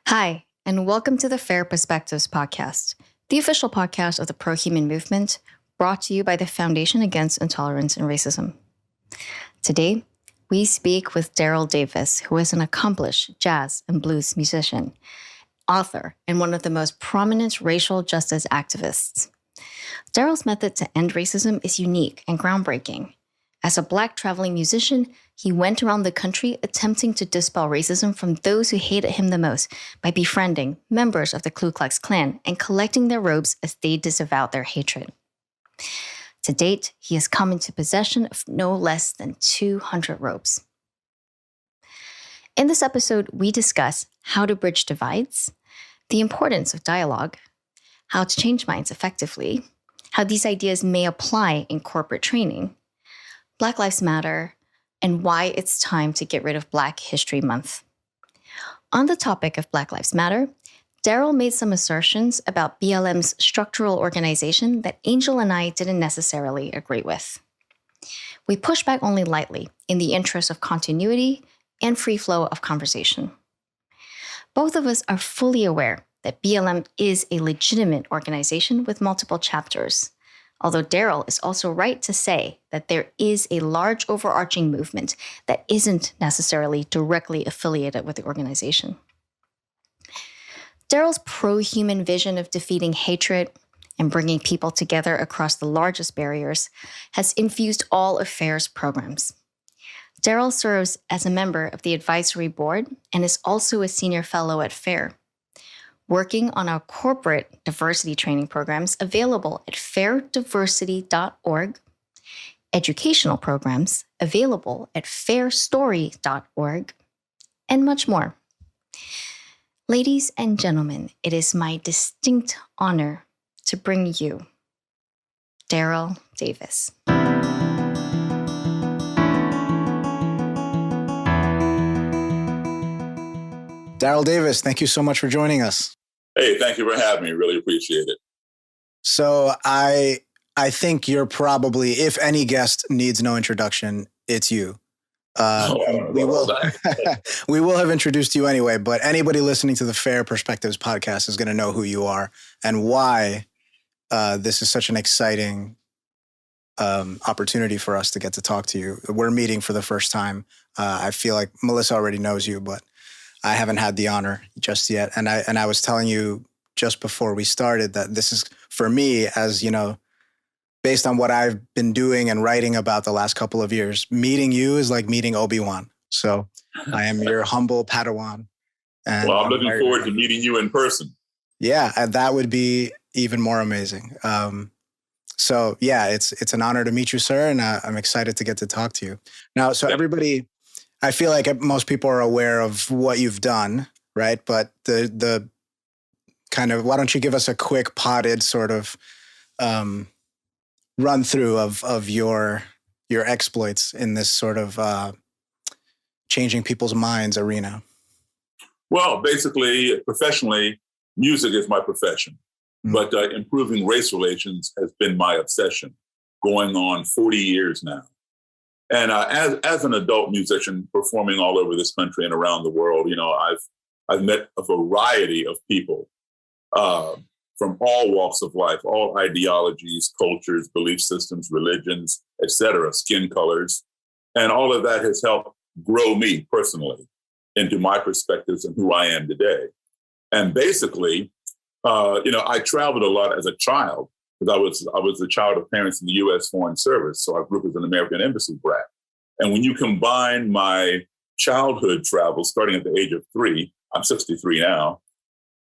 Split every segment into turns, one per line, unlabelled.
Hi, and welcome to the Fair Perspectives podcast, the official podcast of the pro-human movement, brought to you by the Foundation Against Intolerance and Racism. Today, we speak with Daryl Davis, who is an accomplished jazz and blues musician, author, and one of the most prominent racial justice activists. Daryl's method to end racism is unique and groundbreaking. As a Black traveling musician, he went around the country attempting to dispel racism from those who hated him the most by befriending members of the Ku Klux Klan and collecting their robes as they disavowed their hatred. To date, he has come into possession of no less than 200 robes. In this episode, we discuss how to bridge divides, the importance of dialogue, how to change minds effectively, how these ideas may apply in corporate training, Black Lives Matter, and why it's time to get rid of Black History Month. On the topic of Black Lives Matter, Daryl made some assertions about BLM's structural organization that Angel and I didn't necessarily agree with. We push back only lightly in the interest of continuity and free flow of conversation. Both of us are fully aware that BLM is a legitimate organization with multiple chapters, although Daryl is also right to say that there is a large overarching movement that isn't necessarily directly affiliated with the organization. Daryl's pro-human vision of defeating hatred and bringing people together across the largest barriers has infused all of FAIR's programs. Daryl serves as a member of the advisory board and is also a senior fellow at FAIR, working on our corporate diversity training programs available at fairdiversity.org, educational programs available at fairstory.org, and much more. Ladies and gentlemen, it is my distinct honor to bring you Daryl Davis.
Daryl Davis, thank you so much for joining us.
Hey, thank you for having me. Really appreciate it.
So I think you're probably, if any guest needs no introduction, it's you. We will have introduced you anyway, but anybody listening to the Fair Perspectives podcast is going to know who you are and why this is such an exciting opportunity for us to get to talk to you. We're meeting for the first time. I feel like Melissa already knows you, but I haven't had the honor just yet. And I was telling you just before we started that this is, for me, as you know, based on what I've been doing and writing about the last couple of years, meeting you is like meeting Obi-Wan. So I am your humble Padawan. And
well, I'm looking forward to meeting you in person.
Yeah, and that would be even more amazing. So yeah, it's an honor to meet you, sir. And I'm excited to get to talk to you. Now, so everybody, I feel like most people are aware of what you've done, right? But the kind of, why don't you give us a quick potted sort of run through of your exploits in this sort of changing people's minds arena?
Well, basically, professionally, music is my profession, but improving race relations has been my obsession, going on 40 years now. And as an adult musician performing all over this country and around the world, you know, I've met a variety of people from all walks of life, all ideologies, cultures, belief systems, religions, etc., skin colors. And all of that has helped grow me personally into my perspectives and who I am today. And basically, I traveled a lot as a child because I was the child of parents in the U.S. Foreign Service. So I grew up as an American Embassy brat. And when you combine my childhood travels, starting at the age of 3, I'm 63 now,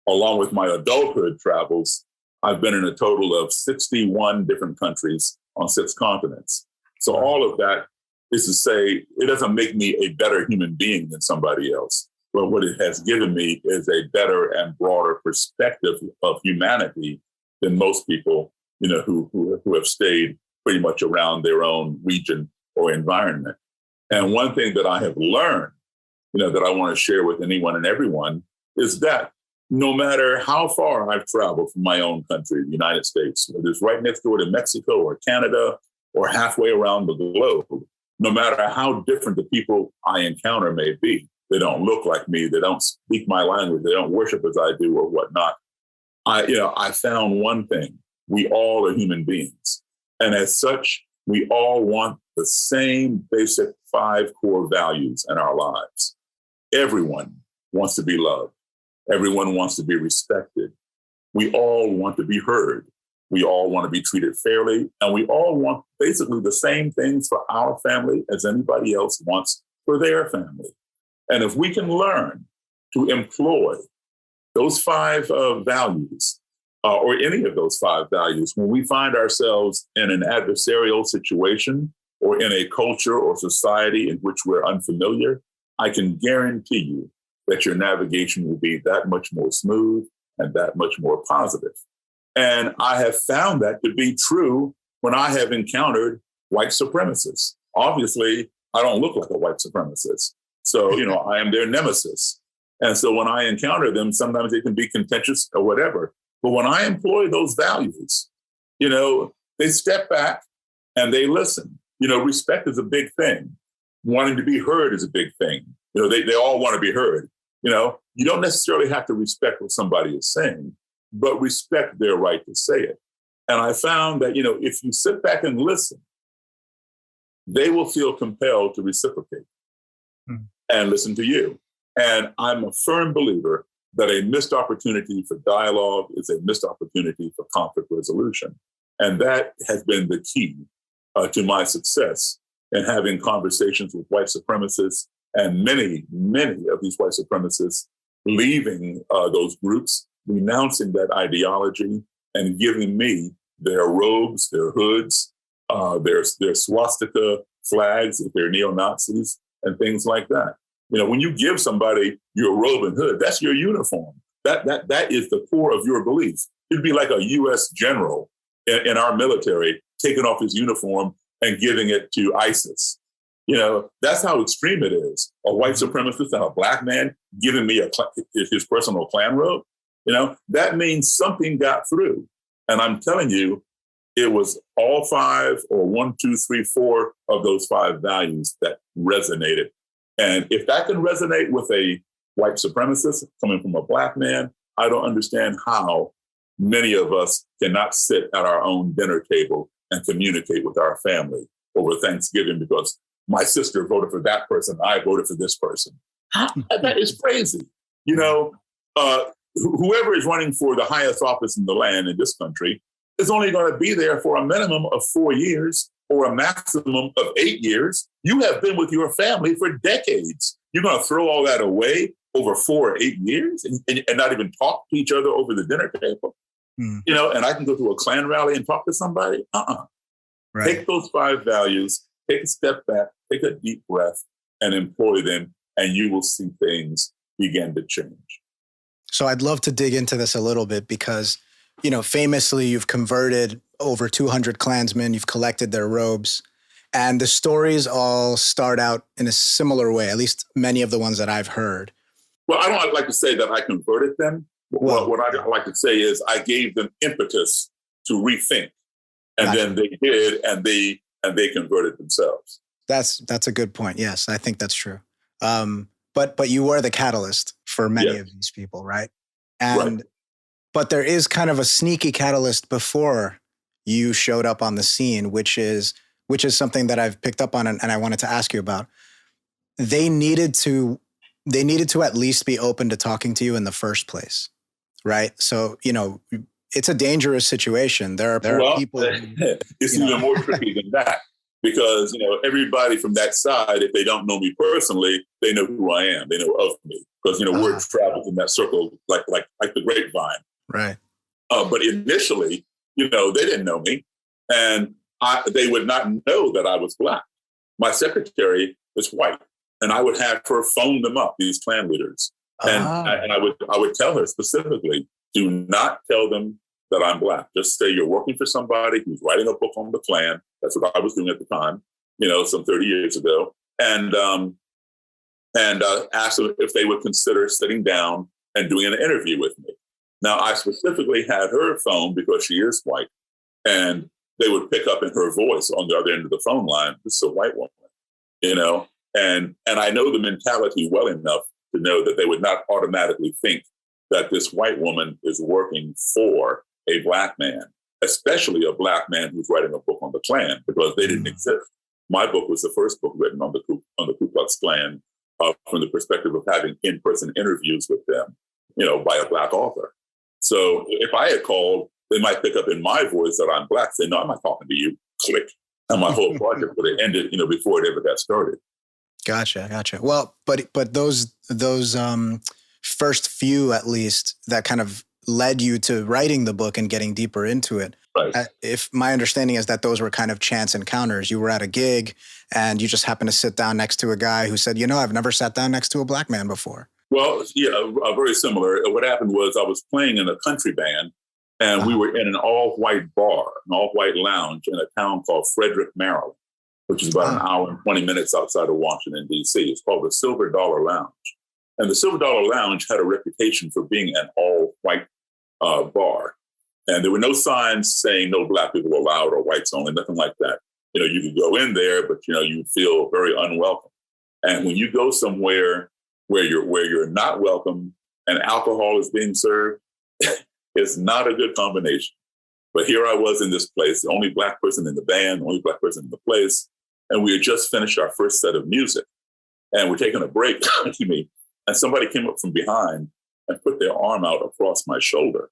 along with my adulthood travels, I've been in a total of 61 different countries on 6 continents. So all of that is to say, it doesn't make me a better human being than somebody else. But what it has given me is a better and broader perspective of humanity than most people, you know, who have stayed pretty much around their own region or environment. And one thing that I have learned, you know, that I want to share with anyone and everyone is that no matter how far I've traveled from my own country, the United States, whether it's right next door to Mexico or Canada or halfway around the globe, no matter how different the people I encounter may be, They don't look like me. They don't speak my language. They don't worship as I do or whatnot. I found one thing. We all are human beings. And as such, we all want the same basic 5 core values in our lives. Everyone wants to be loved. Everyone wants to be respected. We all want to be heard. We all want to be treated fairly. And we all want basically the same things for our family as anybody else wants for their family. And if we can learn to employ those 5 values, or any of those 5 values, when we find ourselves in an adversarial situation or in a culture or society in which we're unfamiliar, I can guarantee you that your navigation will be that much more smooth and that much more positive. And I have found that to be true when I have encountered white supremacists. Obviously, I don't look like a white supremacist. So, I am their nemesis. And so when I encounter them, sometimes they can be contentious or whatever. But when I employ those values, they step back and they listen. Respect is a big thing. Wanting to be heard is a big thing. They all want to be heard. You don't necessarily have to respect what somebody is saying, but respect their right to say it. And I found that, if you sit back and listen, they will feel compelled to reciprocate and listen to you. And I'm a firm believer that a missed opportunity for dialogue is a missed opportunity for conflict resolution. And that has been the key to my success in having conversations with white supremacists, and many, many of these white supremacists leaving those groups, renouncing that ideology and giving me their robes, their hoods, their swastika flags if they're neo-Nazis and things like that. When you give somebody your robe and hood, that's your uniform. That is the core of your belief. It'd be like a U.S. general in our military taking off his uniform and giving it to ISIS. That's how extreme it is. A white supremacist and a black man giving me his personal Klan robe. That means something got through. And I'm telling you, it was all 5 or 1, 2, 3, 4 of those 5 values that resonated. And if that can resonate with a white supremacist coming from a black man, I don't understand how many of us cannot sit at our own dinner table and communicate with our family over Thanksgiving because my sister voted for that person, I voted for this person. That is crazy. Whoever is running for the highest office in the land in this country is only going to be there for a minimum of 4 years or a maximum of 8 years. You have been with your family for decades. You're going to throw all that away over 4 or 8 years and not even talk to each other over the dinner table? And I can go to a Klan rally and talk to somebody? Right. Take those 5 values, take a step back, take a deep breath, and employ them, and you will see things begin to change.
So I'd love to dig into this a little bit because, famously, you've converted over 200 Klansmen, you've collected their robes, and the stories all start out in a similar way, at least many of the ones that I've heard.
Well, I don't like to say that I converted them. Well, what I like to say is I gave them impetus to rethink, and then they did, and they converted themselves.
That's a good point. Yes, I think that's true. But you were the catalyst for many of these people, right? And but there is kind of a sneaky catalyst before you showed up on the scene, which is something that I've picked up on and I wanted to ask you about. They needed to at least be open to talking to you in the first place, right? So, it's a dangerous situation. There are people.
It's even more tricky than that because, everybody from that side, if they don't know me personally, they know who I am. They know of me because, word travels in that circle like the grapevine.
Right.
But initially, they didn't know me and they would not know that I was Black. My secretary was white and I would have her phone them up, these Klan leaders. And I would tell her specifically, do not tell them that I'm Black. Just say you're working for somebody who's writing a book on the Klan. That's what I was doing at the time, some 30 years ago. And ask them if they would consider sitting down and doing an interview with me. Now, I specifically had her phone because she is white, and they would pick up in her voice on the other end of the phone line, this is a white woman, And I know the mentality well enough to know that they would not automatically think that this white woman is working for a black man, especially a black man who's writing a book on the Klan, because they didn't exist. My book was the first book written on the Ku Klux Klan from the perspective of having in-person interviews with them, by a black author. So if I had called, they might pick up in my voice that I'm black, say, no, I'm not talking to you, click. And my whole project would have ended, before it ever got started.
Gotcha. Well, but those first few, at least, that kind of led you to writing the book and getting deeper into it.
Right.
If my understanding is that those were kind of chance encounters, you were at a gig and you just happened to sit down next to a guy who said, I've never sat down next to a black man before.
Well, very similar. What happened was I was playing in a country band, and we were in an all-white bar, an all-white lounge in a town called Frederick, Maryland, which is about an hour and 20 minutes outside of Washington, D.C. It's called the Silver Dollar Lounge. And the Silver Dollar Lounge had a reputation for being an all-white bar. And there were no signs saying no black people allowed or whites only, nothing like that. You could go in there, but, you feel very unwelcome. And when you go somewhere where you're not welcome and alcohol is being served, it's not a good combination. But here I was in this place, the only black person in the band, the only black person in the place. And we had just finished our first set of music. And we're taking a break, and somebody came up from behind and put their arm out across my shoulder.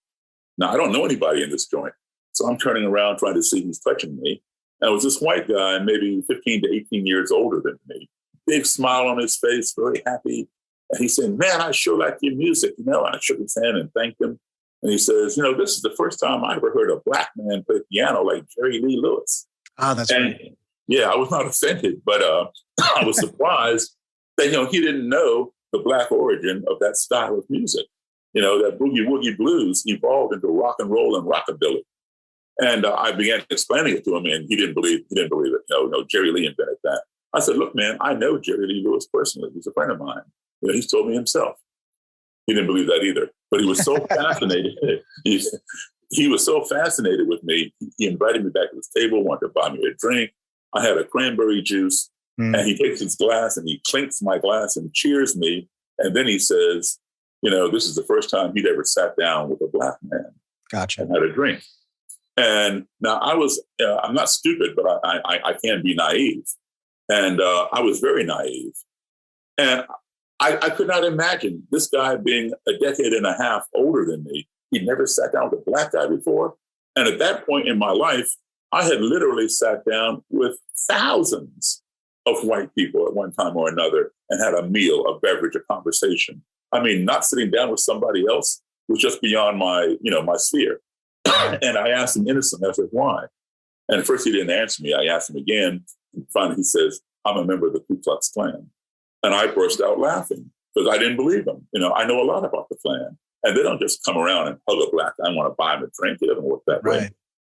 Now, I don't know anybody in this joint. So I'm turning around trying to see who's touching me. And it was this white guy, maybe 15 to 18 years older than me. Big smile on his face, very happy. And he said, man, I sure like your music. And I shook his hand and thanked him. And he says, this is the first time I ever heard a black man play piano like Jerry Lee Lewis.
Oh, that's right.
Yeah, I was not offended, but I was surprised that, he didn't know the black origin of that style of music. That boogie woogie blues evolved into rock and roll and rockabilly. And I began explaining it to him, and he didn't believe it. No, Jerry Lee invented that. I said, look, man, I know Jerry Lee Lewis personally. He's a friend of mine. He's told me himself. He didn't believe that either. But he was so fascinated. He was so fascinated with me. He invited me back to his table, wanted to buy me a drink. I had a cranberry juice, and he takes his glass and he clinks my glass and cheers me. And then he says, this is the first time he'd ever sat down with a black man.
Gotcha.
And had a drink. And now I'm not stupid, but I can be naive. And I was very naive. And I could not imagine this guy being a decade and a half older than me. He'd never sat down with a black guy before. And at that point in my life, I had literally sat down with thousands of white people at one time or another and had a meal, a beverage, a conversation. I mean, not sitting down with somebody else was just beyond my sphere. And I asked him innocently, I said, why? And at first he didn't answer me. I asked him again. And finally he says, I'm a member of the Ku Klux Klan. And I burst out laughing because I didn't believe him. I know a lot about the Klan. And they don't just come around and hug a black guy. I want to buy him a drink. It doesn't work that way.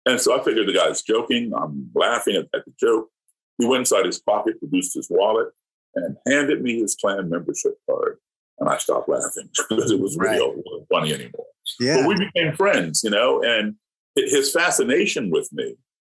And so I figured the guy's joking. I'm laughing at the joke. He went inside his pocket, produced his wallet, and handed me his Klan membership card. And I stopped laughing because it was really wasn't funny anymore.
Yeah.
But we became friends, and his fascination with me,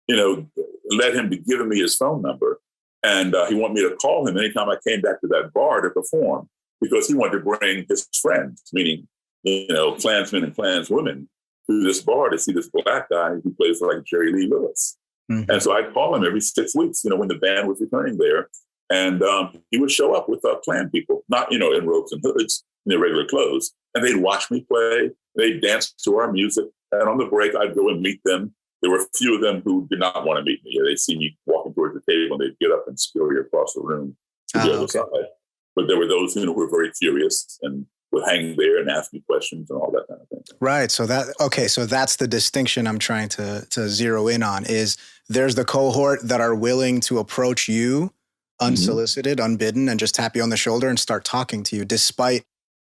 led him to giving me his phone number. And he wanted me to call him anytime I came back to that bar to perform because he wanted to bring his friends, meaning, Klansmen and Klanswomen, to this bar to see this black guy who plays like Jerry Lee Lewis. Mm-hmm. And so I'd call him every 6 weeks, when the band was returning there. And he would show up with Klan people, not, in robes and hoods, in their regular clothes. And they'd watch me play. They'd dance to our music. And on the break, I'd go and meet them. There were a few of them who did not want to meet me. They'd see me walking towards the table and they'd get up and scurry across the room to the other side. But there were those who were very curious and would hang there and ask me questions and all that kind of thing.
Right. So that's the distinction I'm trying to zero in on is there's the cohort that are willing to approach you unsolicited, unbidden, and just tap you on the shoulder and start talking to you despite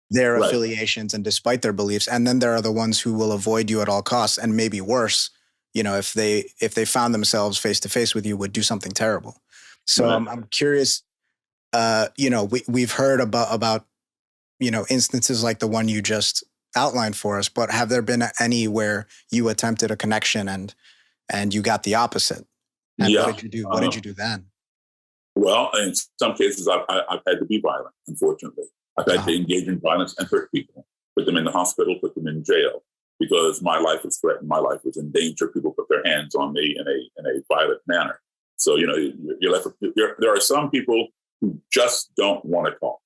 their affiliations and despite their beliefs. And then there are the ones who will avoid you at all costs and maybe worse, if they found themselves face to face with you, would do something terrible. So I'm curious, we've heard about instances like the one you just outlined for us, but have there been any where you attempted a connection and you got the opposite? And what did you do? What did you do then?
Well, in some cases, I've had to be violent, unfortunately. I've had to engage in violence and hurt people, put them in the hospital, put them in jail, because my life was threatened, my life was in danger. People put their hands on me in a violent manner. So, you're left with, there are some people who just don't want to talk,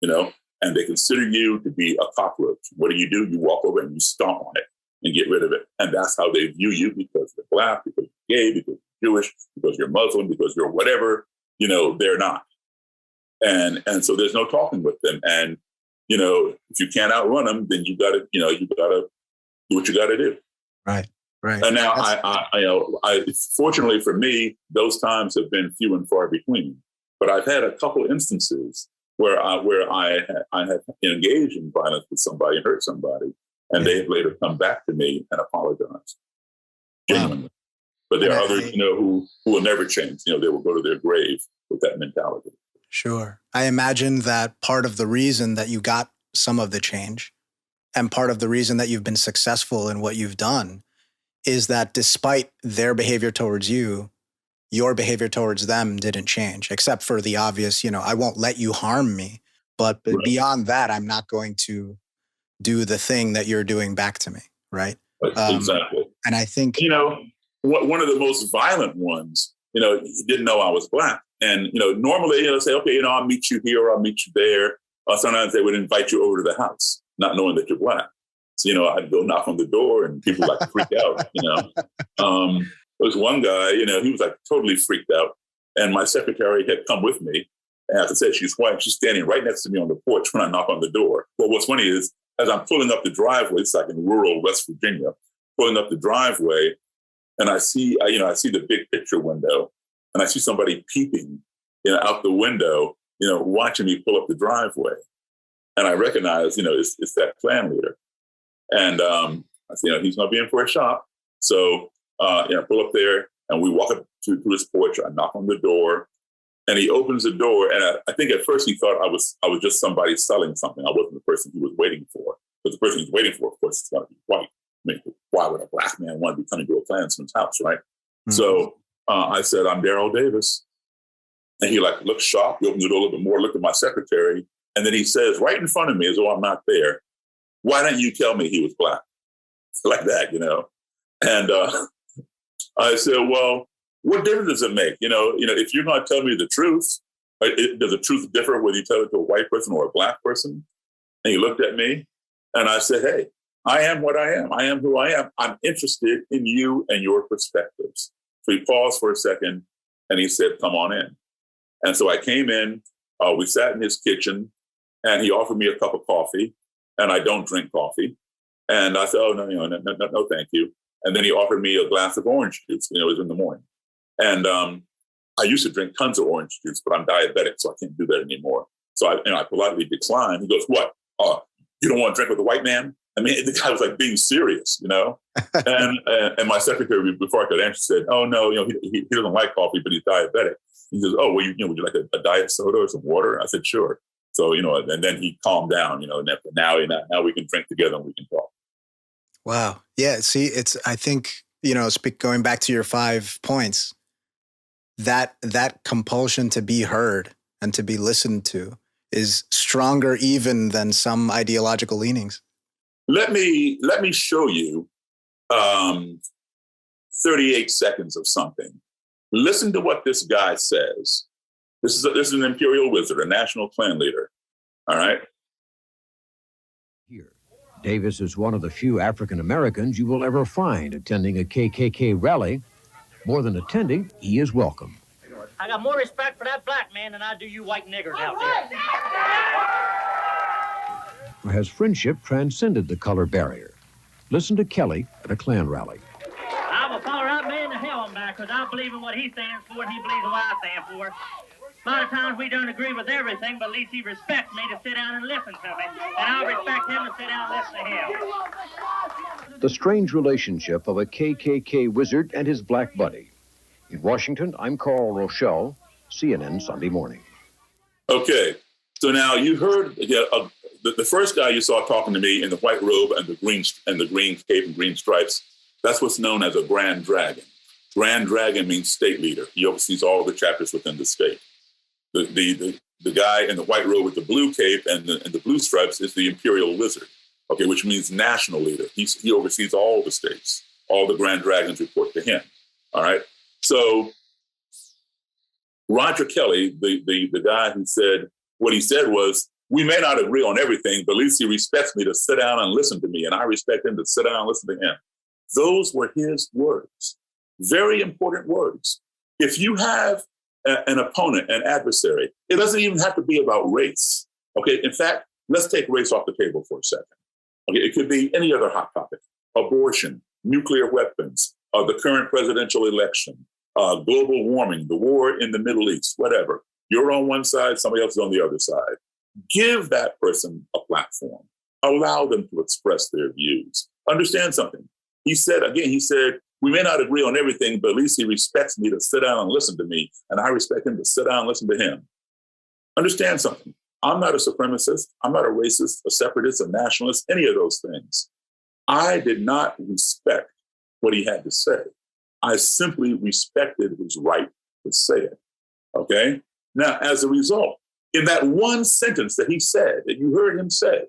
and they consider you to be a cockroach. What do? You walk over and you stomp on it and get rid of it. And that's how they view you, because you're Black, because you're gay, because you're Jewish, because you're Muslim, because you're whatever, they're not. And so there's no talking with them. And, if you can't outrun them, then you gotta do what you gotta do.
Right.
And now I fortunately for me, those times have been few and far between. But I've had a couple instances where I have engaged in violence with somebody and hurt somebody, and they have later come back to me and apologized genuinely. Wow. But there are others, who will never change. They will go to their grave with that mentality.
Sure. I imagine that part of the reason that you got some of the change, and part of the reason that you've been successful in what you've done, is that despite their behavior towards you, your behavior towards them didn't change, except for the obvious, I won't let you harm me. But
Right.
Beyond that, I'm not going to do the thing that you're doing back to me. Right.
Exactly.
And I think,
one of the most violent ones, he didn't know I was Black. And, normally, say, okay, I'll meet you here or I'll meet you there. Sometimes they would invite you over to the house, not knowing that you're Black. So, I'd go knock on the door and people like to freak out, There was one guy, he was like totally freaked out. And my secretary had come with me. And as I said, she's white. She's standing right next to me on the porch when I knock on the door. Well, what's funny is, as I'm pulling up the driveway, it's like in rural West Virginia, pulling up the driveway, and I see the big picture window, and I see somebody peeping, out the window, watching me pull up the driveway. And I recognize, it's that Klan leader. And I said, he's going to be in for a shot. So, pull up there, and we walk up to his porch. I knock on the door, and he opens the door. And I think at first he thought I was just somebody selling something. I wasn't the person he was waiting for. But the person he's waiting for, of course, is going to be white. I mean, why would a Black man want to be coming to a Klansman's house, right? Mm-hmm. So I said, I'm Daryl Davis. And he looked shocked. He opened the door a little bit more, looked at my secretary. And then he says, right in front of me, as though I'm not there, why didn't you tell me he was Black? Like that, And I said, well, what difference does it make? If you're going to tell me the truth, does the truth differ whether you tell it to a white person or a Black person? And he looked at me, and I said, hey, I am what I am. I am who I am. I'm interested in you and your perspectives. So he paused for a second, and he said, come on in. And so I came in. We sat in his kitchen, and he offered me a cup of coffee, and I don't drink coffee. And I said, oh, no, thank you. And then he offered me a glass of orange juice. It was in the morning. And I used to drink tons of orange juice, but I'm diabetic, so I can't do that anymore. So I politely declined. He goes, what? You don't want to drink with a white man? I mean, the guy was being serious, And my secretary, before I could answer, said, oh, no, he doesn't like coffee, but he's diabetic. He says, oh, well, would you like a diet soda or some water? I said, sure. So, and then he calmed down, and now we can drink together and we can talk.
Wow. Yeah. See, I think, going back to your 5 points, that compulsion to be heard and to be listened to is stronger even than some ideological leanings.
Let me show you 38 seconds of something. Listen to what this guy says. This is an imperial wizard, a national Klan leader. All right.
Here, Davis is one of the few African Americans you will ever find attending a KKK rally. More than attending, he is welcome.
I got more respect for that Black man than I do you white niggers out there.
Has friendship transcended the color barrier? Listen to Kelly at a Klan rally.
I will follow that man to hell and back because I believe in what he stands for and he believes in what I stand for. A lot of times we don't agree with everything, but at least he respects me to sit down and listen to me. And I'll respect him to sit down and listen to him.
The strange relationship of a KKK wizard and his Black buddy. In Washington, I'm Carl Rochelle, CNN Sunday Morning.
Okay, so now you heard the first guy you saw talking to me in the white robe and the green cape and green stripes. That's what's known as a Grand Dragon. Grand Dragon means state leader. He oversees all the chapters within the state. The guy in the white robe with the blue cape and the blue stripes is the imperial wizard, okay, which means national leader. He oversees all the states. All the grand dragons report to him. All right. So Roger Kelly, the guy who said, what he said was, we may not agree on everything, but at least he respects me to sit down and listen to me, and I respect him to sit down and listen to him. Those were his words. Very important words. If you have an opponent, an adversary, it doesn't even have to be about race. Okay. In fact, let's take race off the table for a second. Okay. It could be any other hot topic: abortion, nuclear weapons, the current presidential election, global warming, the war in the Middle East, whatever. You're on one side, somebody else is on the other side. Give that person a platform. Allow them to express their views. Understand something. He said, we may not agree on everything, but at least he respects me to sit down and listen to me, and I respect him to sit down and listen to him. Understand something. I'm not a supremacist. I'm not a racist, a separatist, a nationalist, any of those things. I did not respect what he had to say. I simply respected his right to say it. Okay? Now, as a result, in that one sentence that he said, that you heard him say,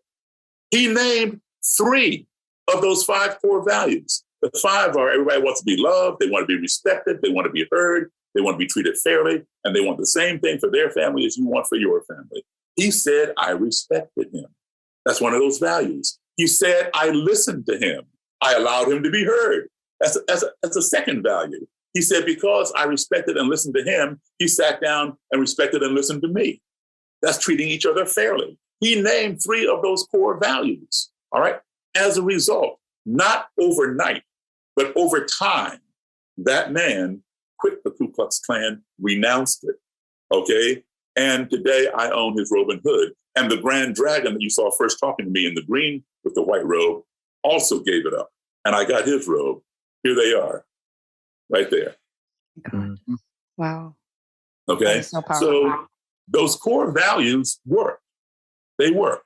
he named 3 of those 5 core values. The 5 are: everybody wants to be loved, they want to be respected, they want to be heard, they want to be treated fairly, and they want the same thing for their family as you want for your family. He said, I respected him. That's one of those values. He said, I listened to him. I allowed him to be heard. That's a second value. He said, because I respected and listened to him, he sat down and respected and listened to me. That's treating each other fairly. He named 3 of those core values. All right. As a result, not overnight, but over time, that man quit the Ku Klux Klan, renounced it. Okay. And today I own his robe and hood. And the grand dragon that you saw first talking to me in the green with the white robe also gave it up. And I got his robe. Here they are, right there.
God. Wow.
Okay. So those core values work. They work.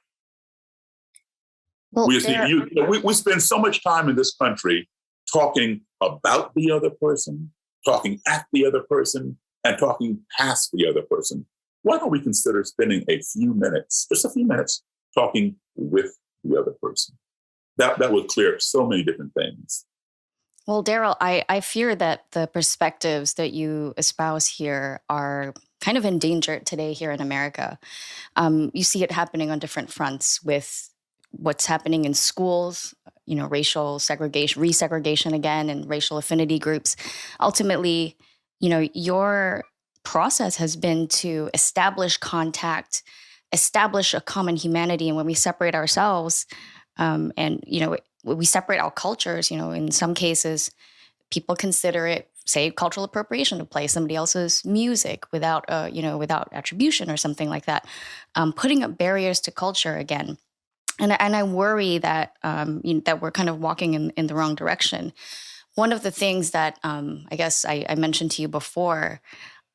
Well,
we spend so much time in this country talking about the other person, talking at the other person, and talking past the other person. Why don't we consider spending a few minutes, just a few minutes, talking with the other person? That would clear up so many different things.
Well, Daryl, I fear that the perspectives that you espouse here are kind of endangered today here in America. You see it happening on different fronts with what's happening in schools, racial segregation, resegregation again, and racial affinity groups. Ultimately, your process has been to establish contact, establish a common humanity. And when we separate ourselves, we separate our cultures, in some cases, people consider it, say, cultural appropriation to play somebody else's music without attribution or something like that, putting up barriers to culture again. And I worry that that we're kind of walking in the wrong direction. One of the things that I guess I mentioned to you before,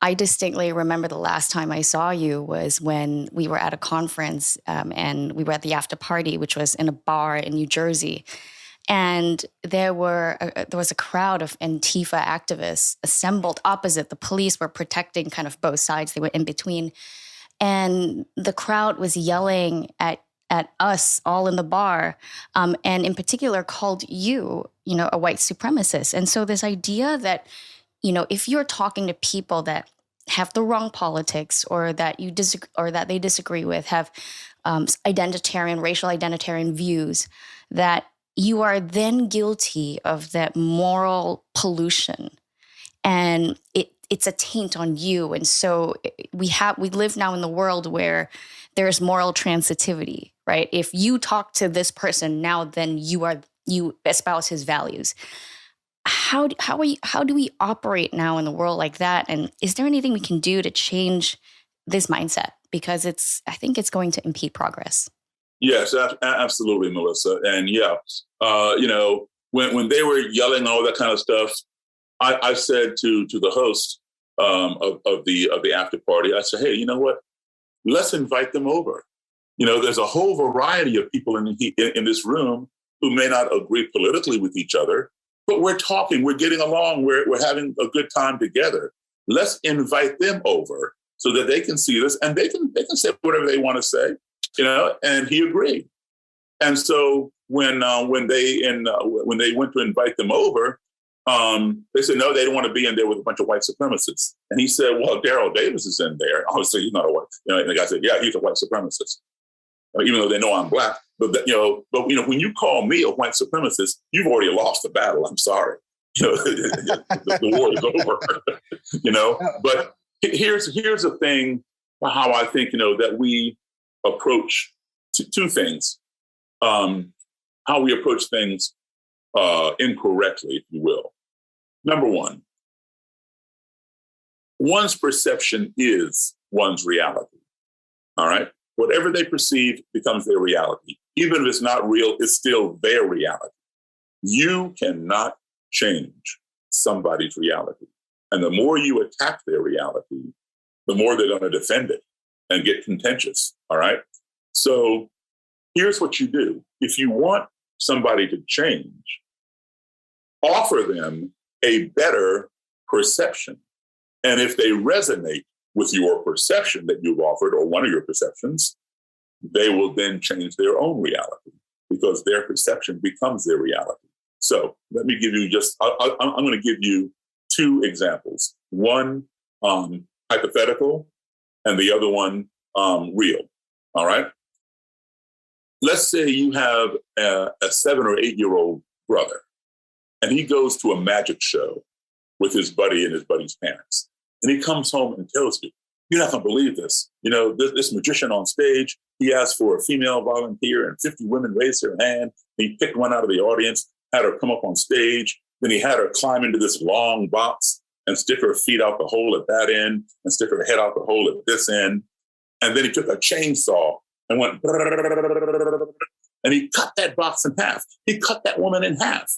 I distinctly remember the last time I saw you was when we were at a conference and we were at the after party, which was in a bar in New Jersey. And there was a crowd of Antifa activists assembled opposite. The police were protecting kind of both sides. They were in between. And the crowd was yelling at us all in the bar, and in particular called you, a white supremacist. And so this idea that, if you're talking to people that have the wrong politics or that you or that they disagree with, have racial identitarian views, that you are then guilty of that moral pollution, and it's a taint on you. And so we live now in the world where there's moral transitivity, right? If you talk to this person now, then you espouse his values. How do we operate now in the world like that? And is there anything we can do to change this mindset? Because I think it's going to impede progress.
Yes, absolutely, Melissa. And when they were yelling all that kind of stuff, I said to the host of the after party, I said, hey, you know what? Let's invite them over. There's a whole variety of people in this room who may not agree politically with each other, but we're talking, we're getting along, we're having a good time together. Let's invite them over so that they can see this and they can say whatever they want to say, and he agreed. And so when they went to invite them over, they said, no, they don't want to be in there with a bunch of white supremacists. And he said, well, Daryl Davis is in there. Obviously, he's not a white, and the guy said, yeah, he's a white supremacist. Even though they know I'm black, but when you call me a white supremacist, you've already lost the battle. I'm sorry. The war is over, But here's the thing, how I think, that we approach two things. How we approach things incorrectly, if you will. Number one, one's perception is one's reality. All right? Whatever they perceive becomes their reality. Even if it's not real, it's still their reality. You cannot change somebody's reality. And the more you attack their reality, the more they're going to defend it and get contentious. All right? So here's what you do. If you want somebody to change, offer them a better perception. And if they resonate with your perception that you've offered, or one of your perceptions, they will then change their own reality because their perception becomes their reality. So let me give you I'm going to give you two examples. One hypothetical and the other one real. All right. Let's say you have a 7 or 8 year old brother, and he goes to a magic show with his buddy and his buddy's parents. And he comes home and tells you, you're not going to believe this. This magician on stage, he asked for a female volunteer and 50 women raised their hand. He picked one out of the audience, had her come up on stage. Then he had her climb into this long box and stick her feet out the hole at that end and stick her head out the hole at this end. And then he took a chainsaw and went, and he cut that box in half. He cut that woman in half.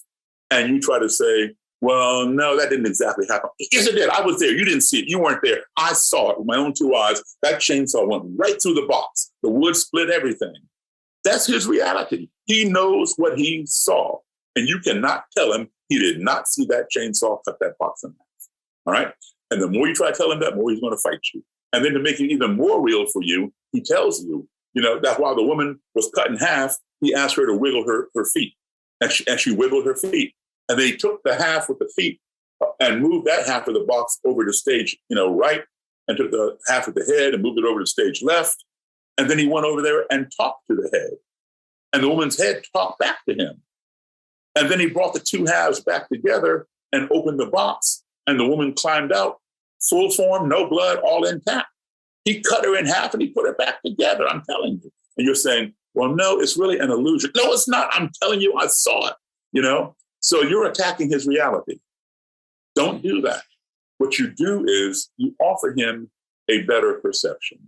And you try to say, well, no, that didn't exactly happen. Yes, it did. I was there. You didn't see it. You weren't there. I saw it with my own 2 eyes. That chainsaw went right through the box. The wood split everything. That's his reality. He knows what he saw. And you cannot tell him he did not see that chainsaw cut that box in half. All right? And the more you try to tell him that, the more he's going to fight you. And then to make it even more real for you, he tells you, that while the woman was cut in half, he asked her to wiggle her feet. And she wiggled her feet. And then he took the half with the feet and moved that half of the box over to stage, right, and took the half of the head and moved it over to stage left. And then he went over there and talked to the head. And the woman's head talked back to him. And then he brought the two halves back together and opened the box. And the woman climbed out, full form, no blood, all intact. He cut her in half and he put it back together, I'm telling you. And you're saying, well, no, it's really an illusion. No, it's not. I'm telling you, I saw it, So you're attacking his reality. Don't do that. What you do is you offer him a better perception.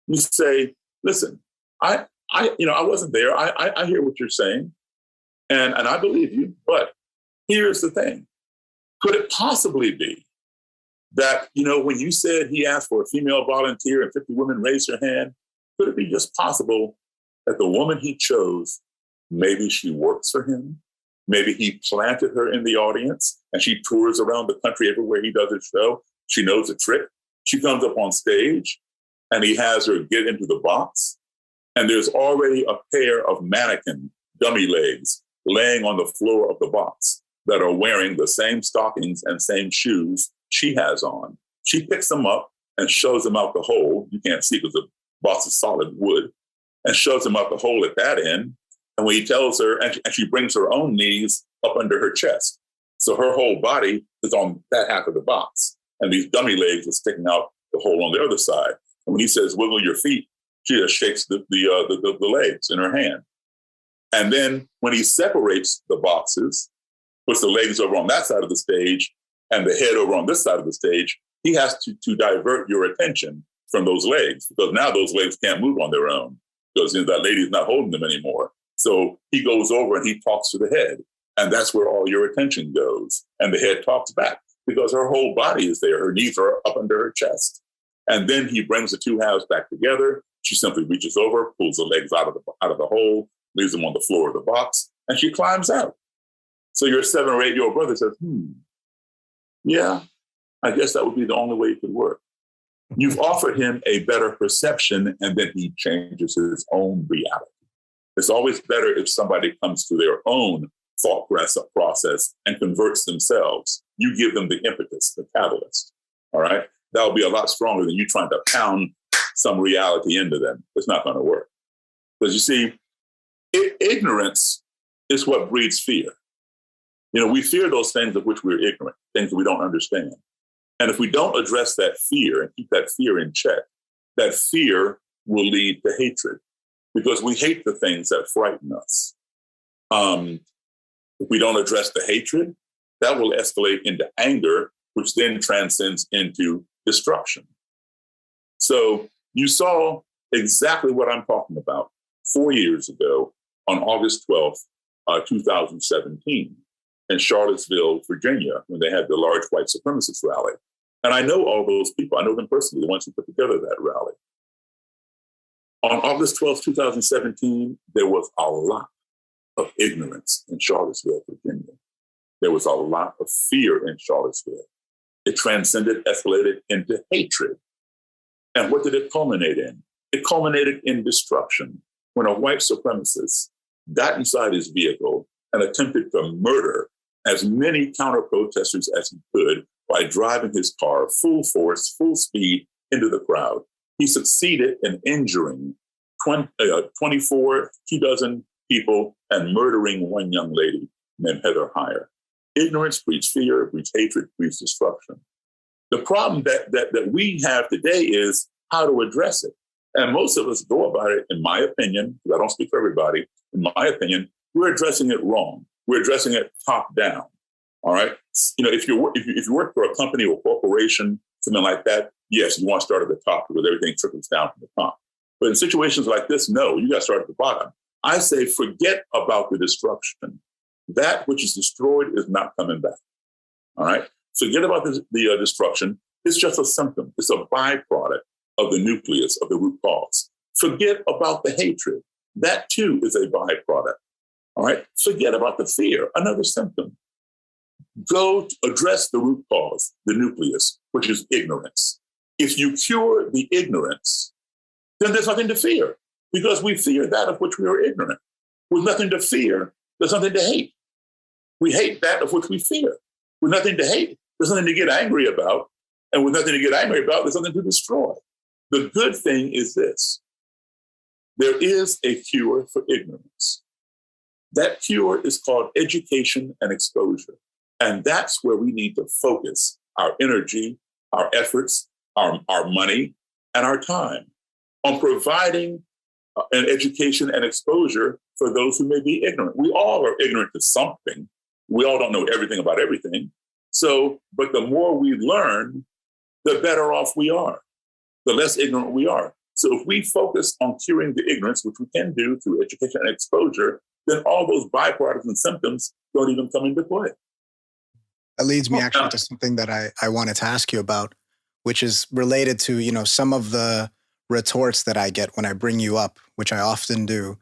You say, listen, I wasn't there. I hear what you're saying. And I believe you. But here's the thing. Could it possibly be that, when you said he asked for a female volunteer and 50 women raised their hand, could it be just possible that the woman he chose, maybe she works for him? Maybe he planted her in the audience and she tours around the country everywhere he does his show. She knows the trick. She comes up on stage and he has her get into the box. And there's already a pair of mannequin dummy legs laying on the floor of the box that are wearing the same stockings and same shoes she has on. She picks them up and shows them out the hole. You can't see because the box is solid wood, and shows them out the hole at that end. And when he tells her, and she brings her own knees up under her chest. So her whole body is on that half of the box. And these dummy legs are sticking out the hole on the other side. And when he says, wiggle your feet, she just shakes the legs in her hand. And then when he separates the boxes, puts the legs over on that side of the stage and the head over on this side of the stage, he has to divert your attention from those legs, because now those legs can't move on their own because that lady's not holding them anymore. So he goes over and he talks to the head, and that's where all your attention goes. And the head talks back because her whole body is there. Her knees are up under her chest. And then he brings the two halves back together. She simply reaches over, pulls the legs out of the hole, leaves them on the floor of the box, and she climbs out. So your 7 or 8 year old brother says, yeah, I guess that would be the only way it could work. You've offered him a better perception, and then he changes his own reality. It's always better if somebody comes to their own thought process and converts themselves. You give them the impetus, the catalyst. All right? That will be a lot stronger than you trying to pound some reality into them. It's not going to work. Because you see, ignorance is what breeds fear. We fear those things of which we're ignorant, things that we don't understand. And if we don't address that fear and keep that fear in check, that fear will lead to hatred because we hate the things that frighten us. If we don't address the hatred, that will escalate into anger, which then transcends into destruction. So you saw exactly what I'm talking about 4 years ago on August 12th, 2017 in Charlottesville, Virginia, when they had the large white supremacist rally. And I know all those people. I know them personally, the ones who put together that rally. On August 12th, 2017, there was a lot of ignorance in Charlottesville, Virginia. There was a lot of fear in Charlottesville. It transcended, escalated into hatred. And what did it culminate in? It culminated in destruction when a white supremacist got inside his vehicle and attempted to murder as many counter-protesters as he could by driving his car full force, full speed into the crowd. He succeeded in injuring 24 people and murdering one young lady named Heather Heyer. Ignorance breeds fear, breeds hatred, breeds destruction. The problem that we have today is how to address it. And most of us go about it, in my opinion, because I don't speak for everybody, in my opinion, we're addressing it wrong. We're addressing it top down. All right. If you work for a company or corporation, something like that, yes, you want to start at the top because everything trickles down from the top. But in situations like this, no, you got to start at the bottom. I say, forget about the destruction. That which is destroyed is not coming back. All right. Forget about the destruction. It's just a symptom. It's a byproduct of the nucleus of the root cause. Forget about the hatred. That too is a byproduct. All right. Forget about the fear, another symptom. Go to address the root cause, the nucleus, which is ignorance. If you cure the ignorance, then there's nothing to fear because we fear that of which we are ignorant. With nothing to fear, there's nothing to hate. We hate that of which we fear. With nothing to hate, there's nothing to get angry about. And with nothing to get angry about, there's nothing to destroy. The good thing is this. There is a cure for ignorance. That cure is called education and exposure. And that's where we need to focus our energy, our efforts, our money, and our time on providing an education and exposure for those who may be ignorant. We all are ignorant to something. We all don't know everything about everything. But the more we learn, the better off we are, the less ignorant we are. So if we focus on curing the ignorance, which we can do through education and exposure, then all those byproducts and symptoms don't even come into play.
That leads me actually to something that I wanted to ask you about, which is related to, some of the retorts that I get when I bring you up, which I often do,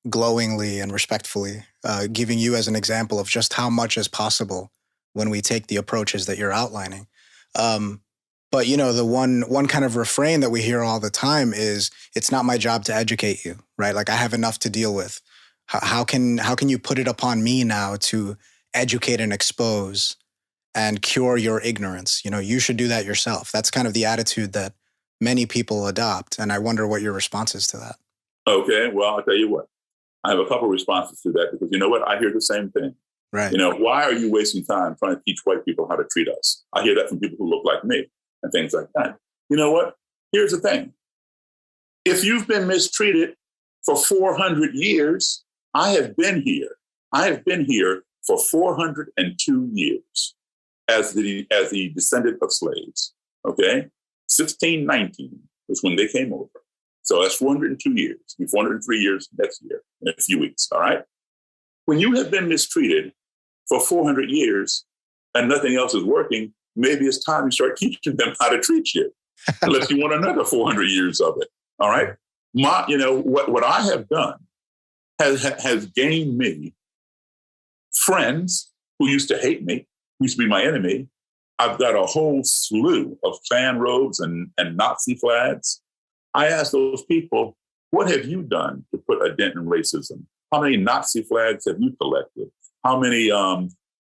glowingly and respectfully, giving you as an example of just how much is possible when we take the approaches that you're outlining. But, the one kind of refrain that we hear all the time is, it's not my job to educate you, right? Like I have enough to deal with. How can you put it upon me now to educate and expose and cure your ignorance? You should do that yourself. That's kind of the attitude that many people adopt. And I wonder what your response is to that.
Okay, well, I'll tell you what. I have a couple of responses to that because you know what? I hear the same thing.
Right.
Why are you wasting time trying to teach white people how to treat us? I hear that from people who look like me and things like that. You know what? Here's the thing. If you've been mistreated for 400 years, I have been here. I have been here for 402 years as the descendant of slaves. Okay? 1619 was when they came over. So that's 402 years. It'll be 403 years next year in a few weeks. All right? When you have been mistreated for 400 years and nothing else is working, maybe it's time you start teaching them how to treat you, unless you want another 400 years of it. All right? What I have done has gained me friends who used to hate me, who used to be my enemy. I've got a whole slew of Klan robes and Nazi flags. I asked those people, what have you done to put a dent in racism? How many Nazi flags have you collected? How many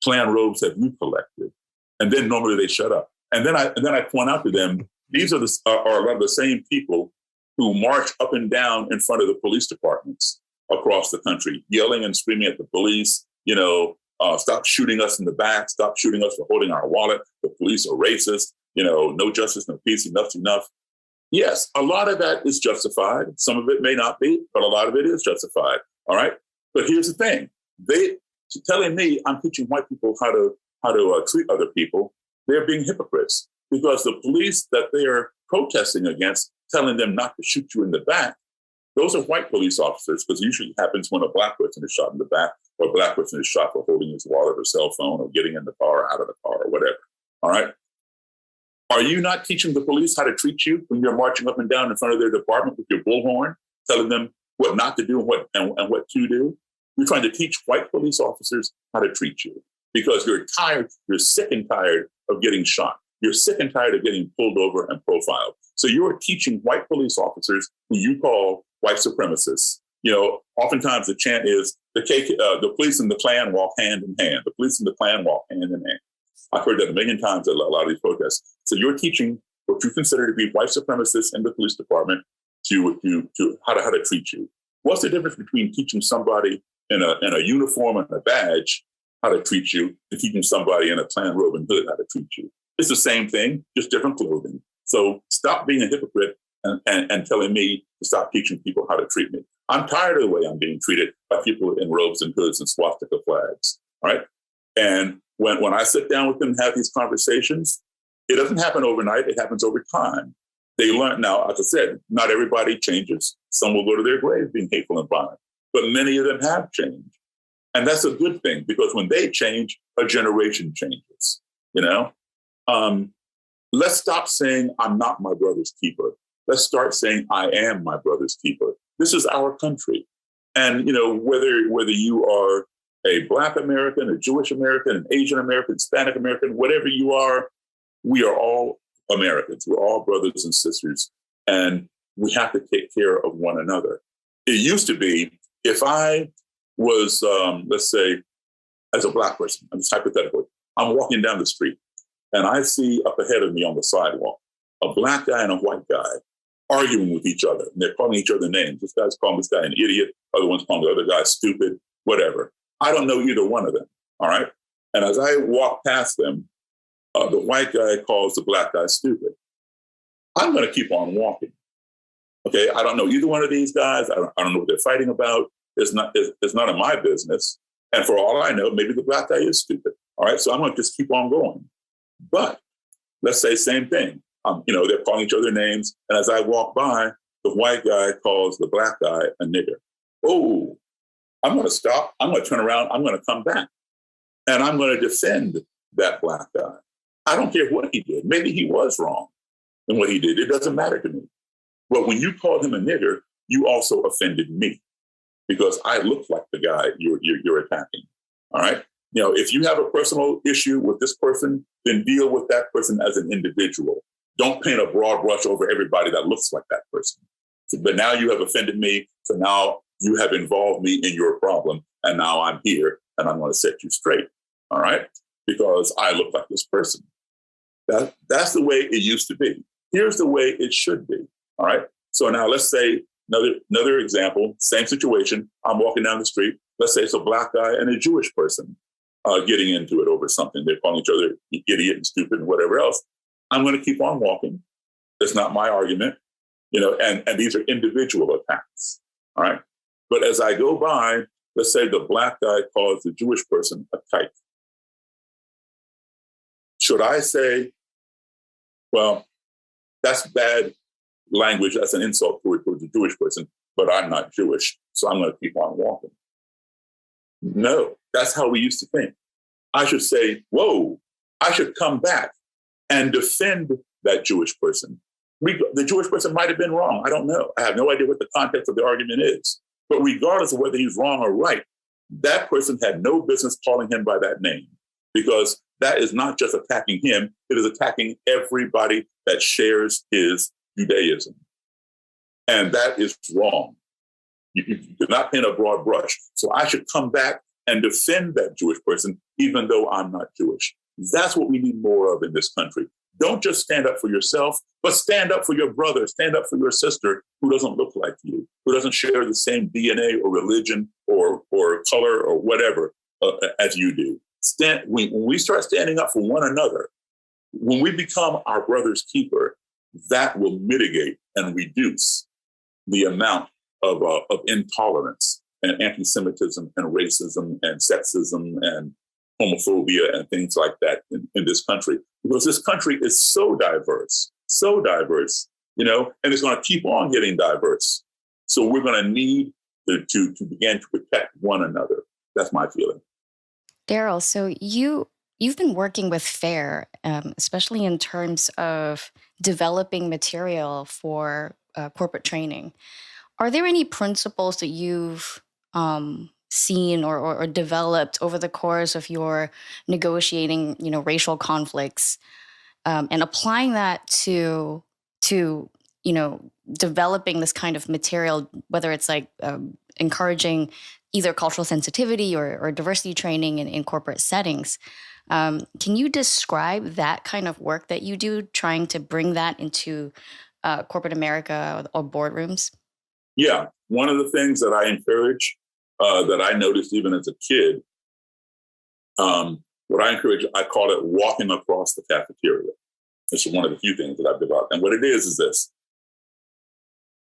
Klan robes have you collected? And then normally they shut up. And then I point out to them, these are a lot of the same people who march up and down in front of the police departments across the country, yelling and screaming at the police, stop shooting us in the back, stop shooting us for holding our wallet. The police are racist, no justice, no peace, enough's enough. Yes, a lot of that is justified. Some of it may not be, but a lot of it is justified. All right. But here's the thing. Telling me I'm teaching white people how to treat other people, they're being hypocrites, because the police that they are protesting against, telling them not to shoot you in the back, those are white police officers, because it usually happens when a black person is shot in the back, or a black person is shot for holding his wallet or cell phone or getting in the car or out of the car or whatever. All right. Are you not teaching the police how to treat you when you're marching up and down in front of their department with your bullhorn, telling them what not to do and what to do? You're trying to teach white police officers how to treat you because you're tired, you're sick and tired of getting shot. You're sick and tired of getting pulled over and profiled. So you're teaching white police officers who you call white supremacists. Oftentimes the chant is the police and the Klan walk hand in hand. The police and the Klan walk hand in hand. I've heard that a million times at a lot of these protests. So you're teaching what you consider to be white supremacists in the police department to how to treat you. What's the difference between teaching somebody in a uniform and a badge how to treat you and teaching somebody in a Klan robe and hood how to treat you? It's the same thing, just different clothing. So stop being a hypocrite and telling me to stop teaching people how to treat me. I'm tired of the way I'm being treated by people in robes and hoods and swastika flags. All right. And when I sit down with them and have these conversations, it doesn't happen overnight. It happens over time. They learn now, as I said, not everybody changes. Some will go to their grave being hateful and violent, but many of them have changed. And that's a good thing, because when they change, a generation changes, Let's stop saying I'm not my brother's keeper. Let's start saying I am my brother's keeper. This is our country. And, whether you are a Black American, a Jewish American, an Asian American, Hispanic American, whatever you are, we are all Americans. We're all brothers and sisters. And we have to take care of one another. It used to be, if I was, let's say, as a Black person, I'm just hypothetically, I'm walking down the street and I see up ahead of me on the sidewalk a Black guy and a white guy arguing with each other. And they're calling each other names. This guy's calling this guy an idiot. Other one's calling the other guy stupid, whatever. I don't know either one of them. All right. And as I walk past them, the white guy calls the Black guy stupid. I'm going to keep on walking. Okay. I don't know either one of these guys. I don't know what they're fighting about. It's not in my business. And for all I know, maybe the Black guy is stupid. All right. So I'm going to just keep on going. But let's say same thing. They're calling each other names. And as I walk by, the white guy calls the Black guy a nigger. Oh, I'm going to stop. I'm going to turn around. I'm going to come back. And I'm going to defend that Black guy. I don't care what he did. Maybe he was wrong in what he did. It doesn't matter to me. But when you called him a nigger, you also offended me because I look like the guy you're attacking. All right. If you have a personal issue with this person, then deal with that person as an individual. Don't paint a broad brush over everybody that looks like that person. But now you have offended me. So now you have involved me in your problem. And now I'm here and I'm going to set you straight. All right. Because I look like this person. That's the way it used to be. Here's the way it should be. All right. So now let's say another example, same situation. I'm walking down the street. Let's say it's a Black guy and a Jewish person getting into it over something. They're calling each other idiot and stupid and whatever else. I'm going to keep on walking. It's not my argument, and these are individual attacks. All right. But as I go by, let's say the Black guy calls the Jewish person a kike. Should I say, well, that's bad language. That's an insult towards the Jewish person, but I'm not Jewish, so I'm going to keep on walking. No, that's how we used to think. I should say, whoa, I should come back and defend that Jewish person. The Jewish person might have been wrong. I don't know. I have no idea what the context of the argument is. But regardless of whether he's wrong or right, that person had no business calling him by that name because that is not just attacking him, it is attacking everybody that shares his Judaism. And that is wrong. You cannot paint a broad brush. So I should come back and defend that Jewish person, even though I'm not Jewish. That's what we need more of in this country. Don't just stand up for yourself, but stand up for your brother, stand up for your sister who doesn't look like you, who doesn't share the same DNA or religion or color or whatever as you do. When we start standing up for one another, when we become our brother's keeper, that will mitigate and reduce the amount of intolerance and anti-Semitism and racism and sexism and homophobia and things like that in this country. Because this country is so diverse, and it's going to keep on getting diverse. So we're going to need to begin to protect one another. That's my feeling.
Daryl, so you've been working with FAIR, especially in terms of developing material for corporate training. Are there any principles that you've seen or developed over the course of your negotiating, racial conflicts, and applying that to developing this kind of material, whether it's like encouraging either cultural sensitivity or diversity training in corporate settings? Can you describe that kind of work that you do, trying to bring that into corporate America or boardrooms?
Yeah. One of the things that I encourage, that I noticed even as a kid, what I encourage, I call it walking across the cafeteria. It's one of the few things that I've developed. And what it is this.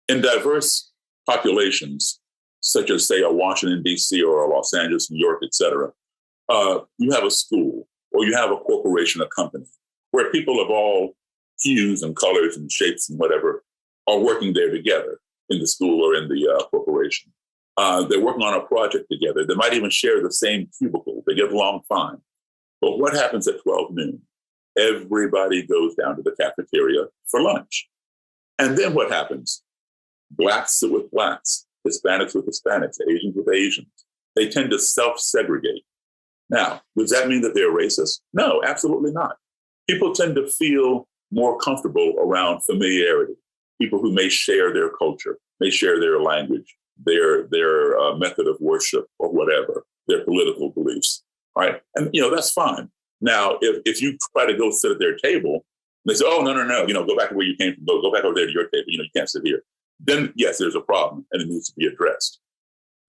In diverse populations, such as, say, a Washington, D.C. or a Los Angeles, New York, et cetera, you have a school or you have a corporation, a company, where people of all hues and colors and shapes and whatever are working there together in the school or in the corporation. They're working on a project together. They might even share the same cubicle. They get along fine. But what happens at 12 noon? Everybody goes down to the cafeteria for lunch. And then what happens? Blacks sit with blacks, Hispanics with Hispanics, Asians with Asians. They tend to self-segregate. Now, does that mean that they're racist? No, absolutely not. People tend to feel more comfortable around familiarity. People who may share their culture, may share their language, their method of worship or whatever, their political beliefs, right? And, that's fine. Now, if you try to go sit at their table, they say, oh, no, go back to where you came from, go back over there to your table, you can't sit here. Then, yes, there's a problem and it needs to be addressed.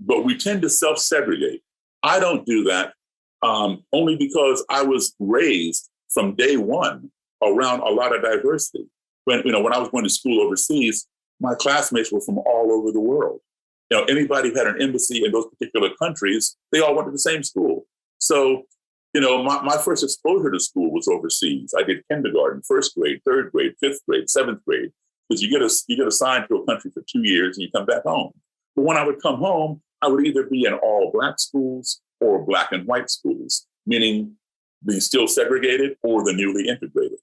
But we tend to self-segregate. I don't do that only because I was raised from day one around a lot of diversity. When I was going to school overseas, my classmates were from all over the world. Anybody who had an embassy in those particular countries, they all went to the same school. So, my first exposure to school was overseas. I did kindergarten, first grade, third grade, fifth grade, seventh grade, because you get assigned to a country for 2 years and you come back home. But when I would come home, I would either be in all black schools or black and white schools, meaning the still segregated or the newly integrated,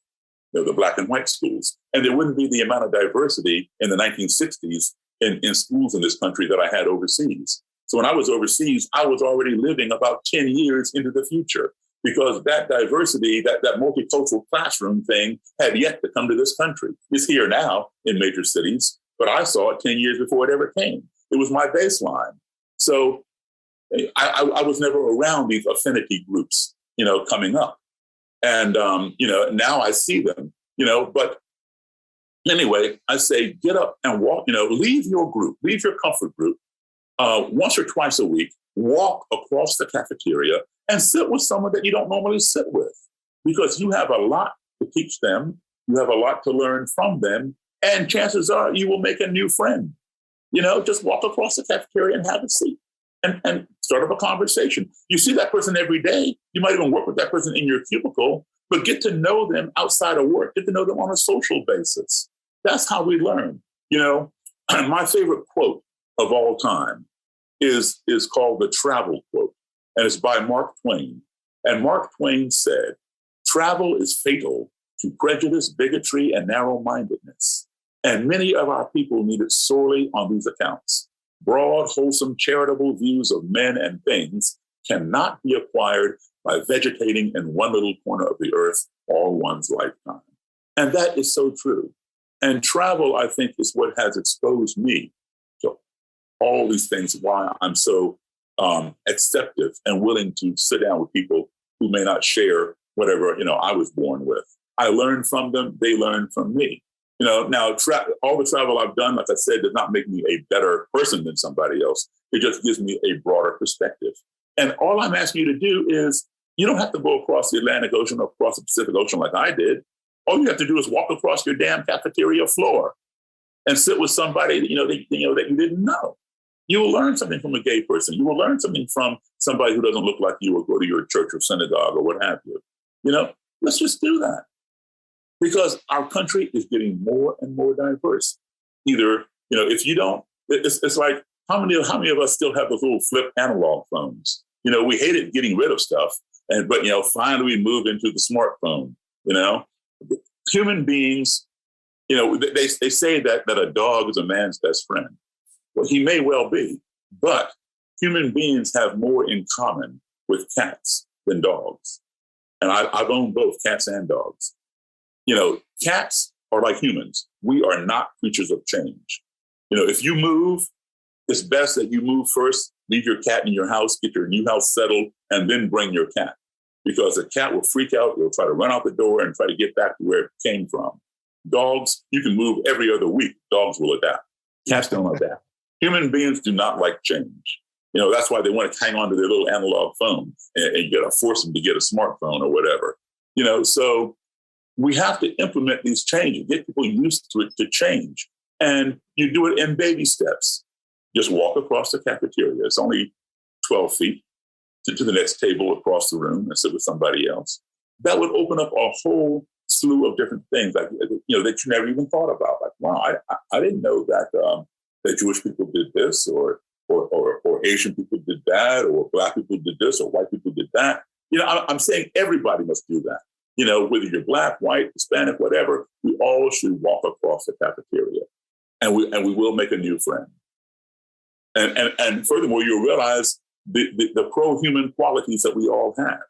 the black and white schools. And there wouldn't be the amount of diversity in the 1960s in schools in this country that I had overseas. So when I was overseas, I was already living about 10 years into the future because that diversity, that multicultural classroom thing had yet to come to this country. It's here now in major cities, but I saw it 10 years before it ever came. It was my baseline. So I was never around these affinity groups, coming up. And, now I see them, but anyway, I say, get up and walk, leave your group, leave your comfort group. Once or twice a week, walk across the cafeteria and sit with someone that you don't normally sit with, because you have a lot to teach them. You have a lot to learn from them. And chances are you will make a new friend. Just walk across the cafeteria and have a seat and start up a conversation. You see that person every day. You might even work with that person in your cubicle, but get to know them outside of work. Get to know them on a social basis. That's how we learn. My favorite quote of all time is called the travel quote, and it's by Mark Twain. And Mark Twain said, "Travel is fatal to prejudice, bigotry, and narrow-mindedness. And many of our people need it sorely on these accounts. Broad, wholesome, charitable views of men and things cannot be acquired by vegetating in one little corner of the earth all one's lifetime. And that is so true. And travel, I think, is what has exposed me to all these things, why I'm so acceptive and willing to sit down with people who may not share whatever, I was born with. I learned from them. They learned from me. Now all the travel I've done, like I said, does not make me a better person than somebody else. It just gives me a broader perspective. And all I'm asking you to do is, you don't have to go across the Atlantic Ocean or across the Pacific Ocean like I did. All you have to do is walk across your damn cafeteria floor and sit with somebody that you didn't know. You will learn something from a gay person. You will learn something from somebody who doesn't look like you or go to your church or synagogue or what have you. Let's just do that. Because our country is getting more and more diverse. Either, if you don't, it's like, how many of us still have those little flip analog phones? We hated getting rid of stuff. But finally we moved into the smartphone, Human beings, they say that a dog is a man's best friend. Well, he may well be, but human beings have more in common with cats than dogs. And I've owned both cats and dogs. Cats are like humans. We are not creatures of change. If you move, it's best that you move first, leave your cat in your house, get your new house settled, and then bring your cat. Because the cat will freak out, it'll try to run out the door and try to get back to where it came from. Dogs, you can move every other week. Dogs will adapt. Cats don't adapt. Human beings do not like change. That's why they want to hang on to their little analog phone and you got to force them to get a smartphone or whatever. So we have to implement these changes, get people used to it, to change. And you do it in baby steps. Just walk across the cafeteria. It's only 12 feet to the next table across the room and sit with somebody else. That would open up a whole slew of different things that you never even thought about. Like, wow, I didn't know that that Jewish people did this or Asian people did that, or Black people did this, or white people did that. I'm saying everybody must do that. Whether you're Black, white, Hispanic, whatever, we all should walk across the cafeteria, and we will make a new friend. And furthermore, you'll realize the pro-human qualities that we all have.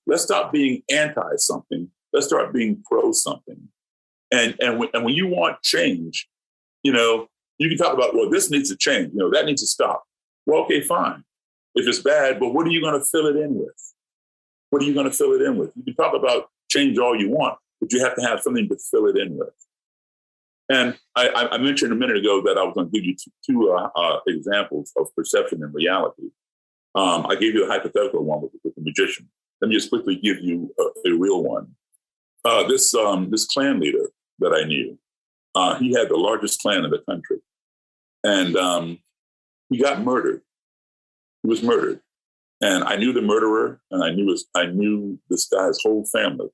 Let's stop being anti-something. Let's start being pro-something. And when you want change, you can talk about, well, this needs to change. That needs to stop. Well, okay, fine. If it's bad, but what are you going to fill it in with? What are you going to fill it in with? You can talk about change all you want, but you have to have something to fill it in with. And I mentioned a minute ago that I was going to give you two examples of perception and reality. I gave you a hypothetical one with the magician. Let me just quickly give you a real one. This Klan leader that I knew, he had the largest Klan in the country. And he got murdered. He was murdered. And I knew the murderer, and I knew this guy's whole family.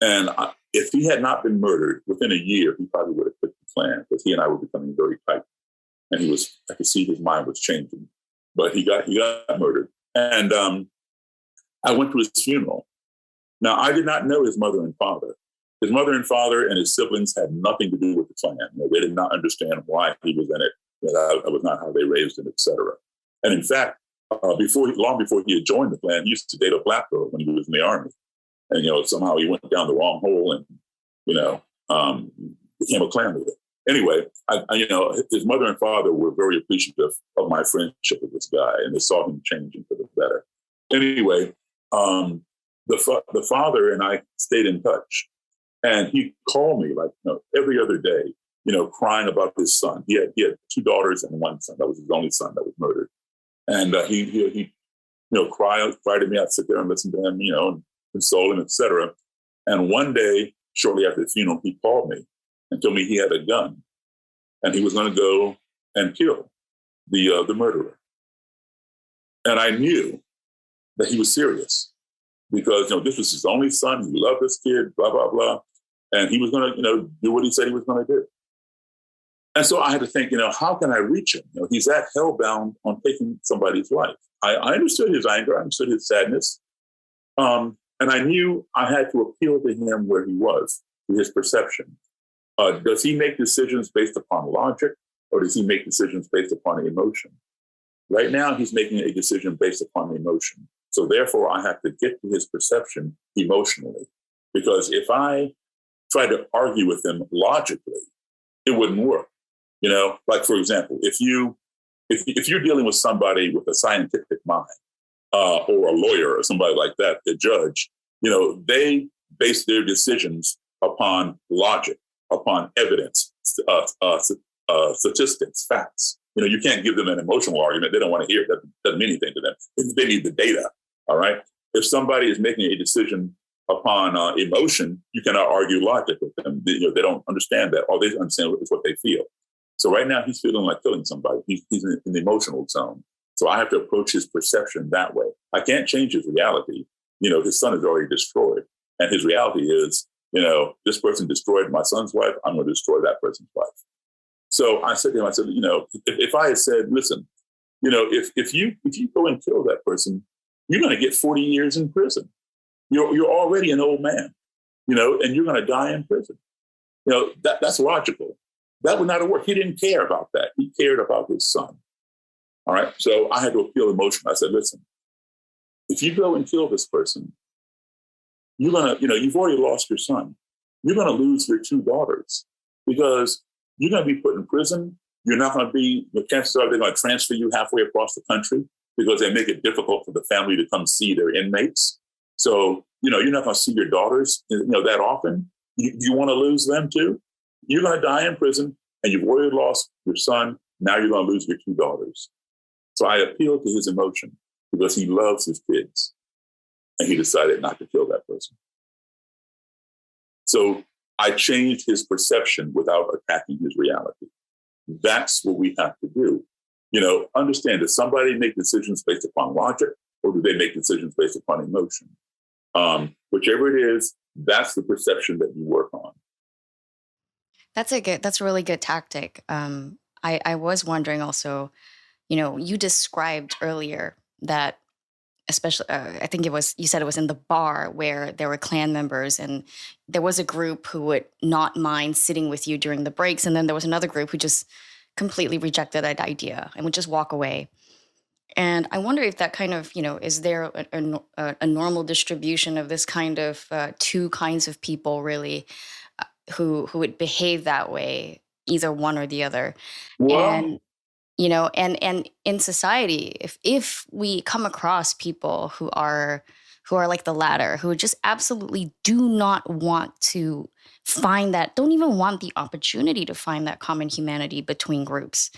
And if he had not been murdered, within a year, he probably would have quit the Klan, because he and I were becoming very tight. And I could see his mind was changing. But he got murdered. And I went to his funeral. Now, I did not know his mother and father. His mother and father and his siblings had nothing to do with the Klan. They did not understand why he was in it. That was not how they raised him, et cetera. And in fact, long before he had joined the Klan, he used to date a Black girl when he was in the Army. And, somehow he went down the wrong hole and, became a Klan leader. Anyway, his mother and father were very appreciative of my friendship with this guy, and they saw him changing for the better. Anyway, the father and I stayed in touch, and he called me every other day, crying about his son. He had 2 daughters and 1 son. That was his only son that was murdered. And he cried to me. I'd sit there and listen to him, and console him, et cetera. And one day, shortly after the funeral, he called me and told me he had a gun, and he was going to go and kill the murderer. And I knew that he was serious, because this was his only son. He loved this kid, blah blah blah, and he was going to do what he said he was going to do. And so I had to think, how can I reach him? He's that hellbound on taking somebody's life. I understood his anger, I understood his sadness, and I knew I had to appeal to him where he was, to his perception. Does he make decisions based upon logic, or does he make decisions based upon emotion? Right now, he's making a decision based upon emotion. So therefore, I have to get to his perception emotionally. Because if I try to argue with him logically, it wouldn't work. Like, for example, if you're dealing with somebody with a scientific mind, or a lawyer or somebody like that, the judge, they base their decisions upon logic, upon evidence, statistics, facts. You can't give them an emotional argument. They don't want to hear it. That doesn't mean anything to them. They need the data. All right. If somebody is making a decision upon emotion, you cannot argue logic with them. They don't understand that. All they understand is what they feel. So right now he's feeling like killing somebody. He's in the emotional zone. So I have to approach his perception that way. I can't change his reality. His son is already destroyed. And his reality is, this person destroyed my son's wife. I'm going to destroy that person's wife. So I said to him, if I had said, listen, if you go and kill that person, you're going to get 40 years in prison. You're already an old man, and you're going to die in prison. That's logical. That would not have worked. He didn't care about that. He cared about his son. All right. So I had to appeal emotion. I said, listen, if you go and kill this person, you're going to, you've already lost your son. You're going to lose your 2 daughters because you're going to be put in prison. You're not going to be, the chances are they're going to transfer you halfway across the country because they make it difficult for the family to come see their inmates. So, you're not going to see your daughters, that often. You want to lose them too? You're going to die in prison and you've already lost your son. Now you're going to lose your 2 daughters. So I appealed to his emotion because he loves his kids and he decided not to kill that person. So I changed his perception without attacking his reality. That's what we have to do. Understand, does somebody make decisions based upon logic or do they make decisions based upon emotion? Whichever it is, that's the perception that you work on.
That's a really good tactic. I was wondering also, you described earlier that, especially, I think you said it was in the bar where there were Klan members and there was a group who would not mind sitting with you during the breaks. And then there was another group who just completely rejected that idea and would just walk away. And I wonder if that kind of, is there a normal distribution of this kind of 2 kinds of people really who would behave that way, either one or the other.
Well,
And in society, if we come across people who are like the latter, who just absolutely do not want to find that, don't even want the opportunity to find that common humanity between groups,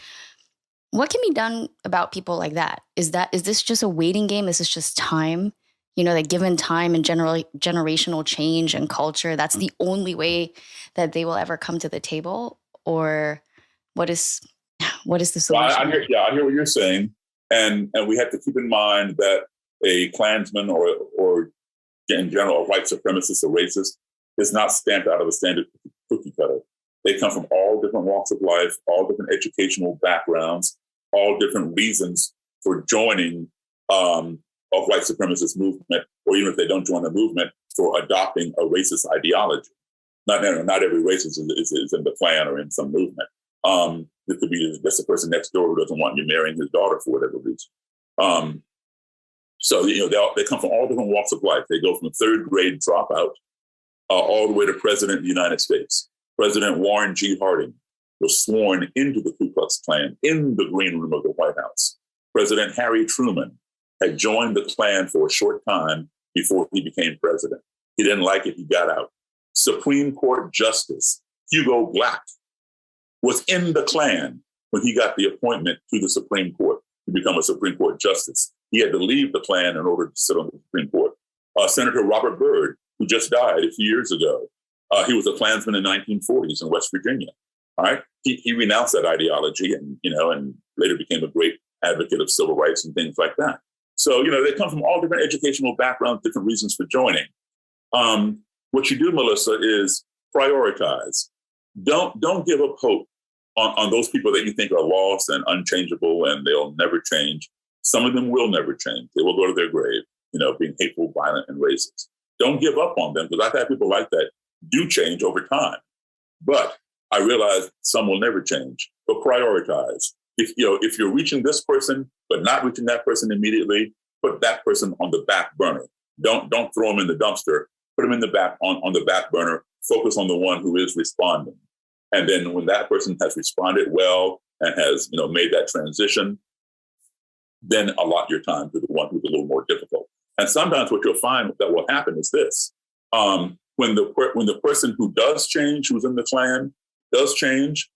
what can be done about people like that? Is this just a waiting game? Is this just time? That given time and generational change and culture, that's the only way that they will ever come to the table? Or what is the solution?
Well, I hear what you're saying. And we have to keep in mind that a Klansman or in general, a white supremacist or racist is not stamped out of a standard cookie cutter. They come from all different walks of life, all different educational backgrounds, all different reasons for joining a white supremacist movement, or even if they don't join the movement, for adopting a racist ideology. Not every racist is in the Klan or in some movement. It could be just the person next door who doesn't want you marrying his daughter for whatever reason. So they come from all different walks of life. They go from 3rd grade dropout all the way to President of the United States. President Warren G. Harding was sworn into the Ku Klux Klan in the green room of the White House. President Harry Truman had joined the Klan for a short time before he became president. He didn't like it. He got out. Supreme Court Justice Hugo Black was in the Klan when he got the appointment to the Supreme Court to become a Supreme Court justice. He had to leave the Klan in order to sit on the Supreme Court. Senator Robert Byrd, who just died a few years ago, he was a Klansman in the 1940s in West Virginia. All right, he renounced that ideology and later became a great advocate of civil rights and things like that. So they come from all different educational backgrounds, different reasons for joining. What you do, Melissa, is prioritize. Don't give up hope on those people that you think are lost and unchangeable and they'll never change. Some of them will never change. They will go to their grave, being hateful, violent, and racist. Don't give up on them, because I've had people like that do change over time. But I realize some will never change. But prioritize. If you're reaching this person, but not reaching that person immediately, put that person on the back burner. Don't throw them in the dumpster. Put them in the back on the back burner. Focus on the one who is responding. And then when that person has responded well and has made that transition, then allot your time to the one who's a little more difficult. And sometimes what you'll find that will happen is this: when the person who does change, who's in the Klan, does change,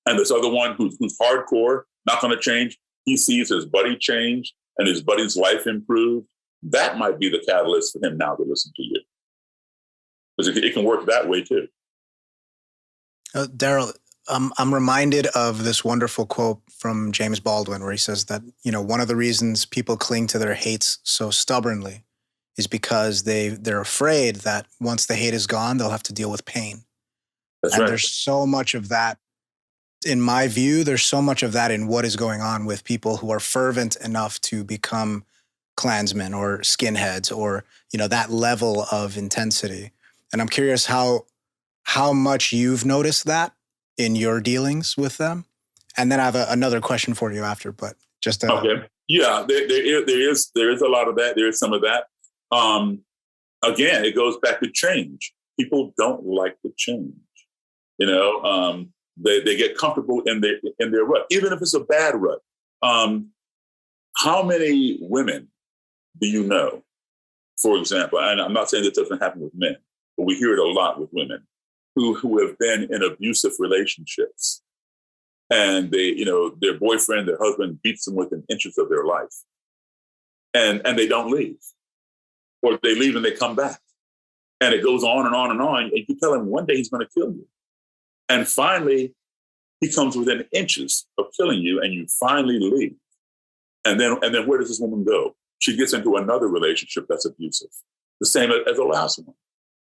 and this other one who's hardcore, not going to change, he sees his buddy change and his buddy's life improve. That might be the catalyst for him now to listen to you, because it can work that way too.
Daryl, I'm reminded of this wonderful quote from James Baldwin where he says that, one of the reasons people cling to their hates so stubbornly is because they're afraid that once the hate is gone, they'll have to deal with pain.
That's
and
right.
There's so much of that. In my view, there's so much of that in what is going on with people who are fervent enough to become Klansmen or skinheads or, that level of intensity. And I'm curious how much you've noticed that in your dealings with them. And then I have another question for you after, but just
okay. Yeah, there is a lot of that. There is some of that. Again, it goes back to change. People don't like the change. They get comfortable in their rut, even if it's a bad rut. How many women do you know, for example, and I'm not saying that doesn't happen with men, but we hear it a lot with women who have been in abusive relationships, and their boyfriend, their husband beats them within inches of their life, and they don't leave, or they leave and they come back, and it goes on and on and on. And you tell him one day he's going to kill you, and finally he comes within inches of killing you, and you finally leave, and then where does this woman go? She gets into another relationship that's abusive, the same as the last one.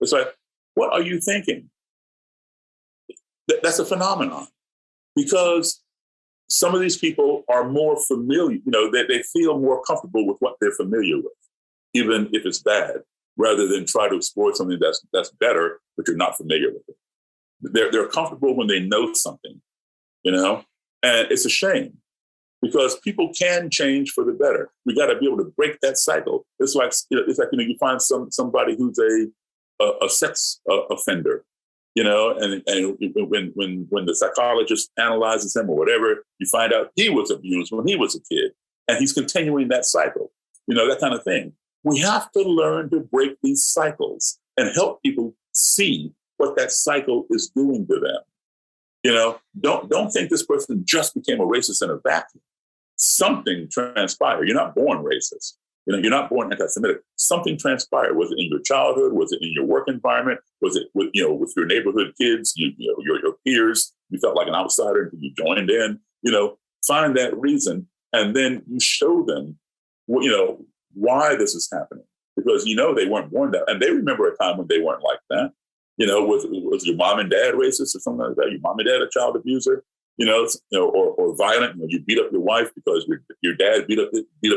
It's like, what are you thinking? That's a phenomenon, because some of these people are more familiar, they feel more comfortable with what they're familiar with, even if it's bad, rather than try to explore something that's better, but you're not familiar with it. They're comfortable when they know something, and it's a shame, because people can change for the better. We got to be able to break that cycle. It's like you find somebody who's a sex offender, and when the psychologist analyzes him or whatever, you find out he was abused when he was a kid, and he's continuing that cycle, that kind of thing. We have to learn to break these cycles and help people see what that cycle is doing to them. Don't think this person just became a racist in a vacuum. Something transpired. You're not born racist. You're not born anti-Semitic. Something transpired. Was it in your childhood? Was it in your work environment? Was it with your neighborhood kids? Your peers? You felt like an outsider until you joined in. Find that reason, and then you show them, why this is happening, because they weren't born that, and they remember a time when they weren't like that. Was your mom and dad racist or something like that? Your mom and dad a child abuser? Or violent. You beat up your wife because your dad beat up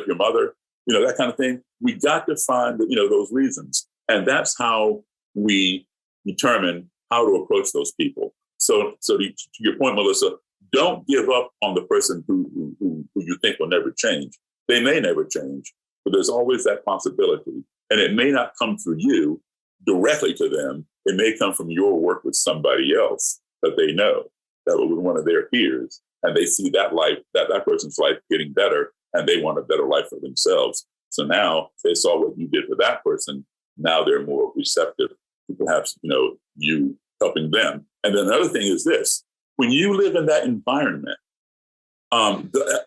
your mother. That kind of thing. We got to find those reasons, and that's how we determine how to approach those people. So to your point, Melissa, don't give up on the person who you think will never change. They may never change, but there's always that possibility, and it may not come through you directly to them. It may come from your work with somebody else that they know, that was one of their peers, and they see that person's life getting better, and they want a better life for themselves. So now they saw what you did for that person. Now they're more receptive to perhaps, you helping them. And then another thing is this: when you live in that environment,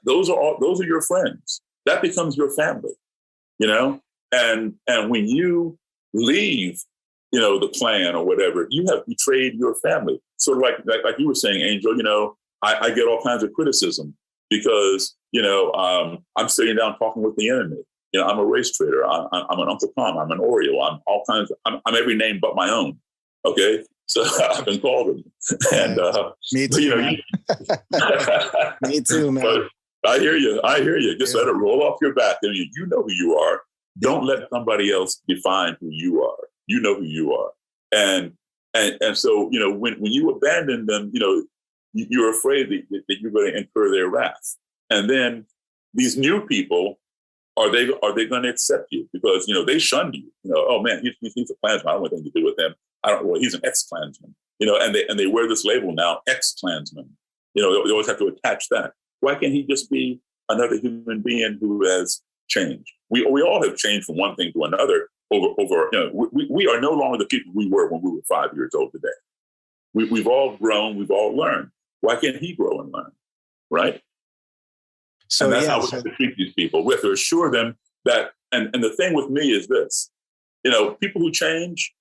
those are your friends. That becomes your family, and when you leave, the Klan or whatever, you have betrayed your family. So like you were saying, Angel, I get all kinds of criticism because, I'm sitting down talking with the enemy. I'm a race traitor. I'm an Uncle Tom. I'm an Oreo. I'm all kinds of, I'm every name but my own. Okay. So I've been called them. And,
me too. Me too, man.
But I hear you. Just let it roll off your back. You know who you are. Don't let somebody else define who you are. You know who you are. And so, when you abandon them, you're afraid that you're going to incur their wrath. And then these new people are they going to accept you? Because, they shunned you. Oh man, he's a Klansman. I don't want anything to do with him. He's an ex-Klansman. And they wear this label now, ex-Klansman. They always have to attach that. Why can't he just be another human being who has changed? We all have changed from one thing to another over. We are no longer the people we were when we were 5 years old today. We've all grown. We've all learned. Why can't he grow and learn? Right. So and that's how we have to treat these people. We have to assure them that, and the thing with me is this, people who change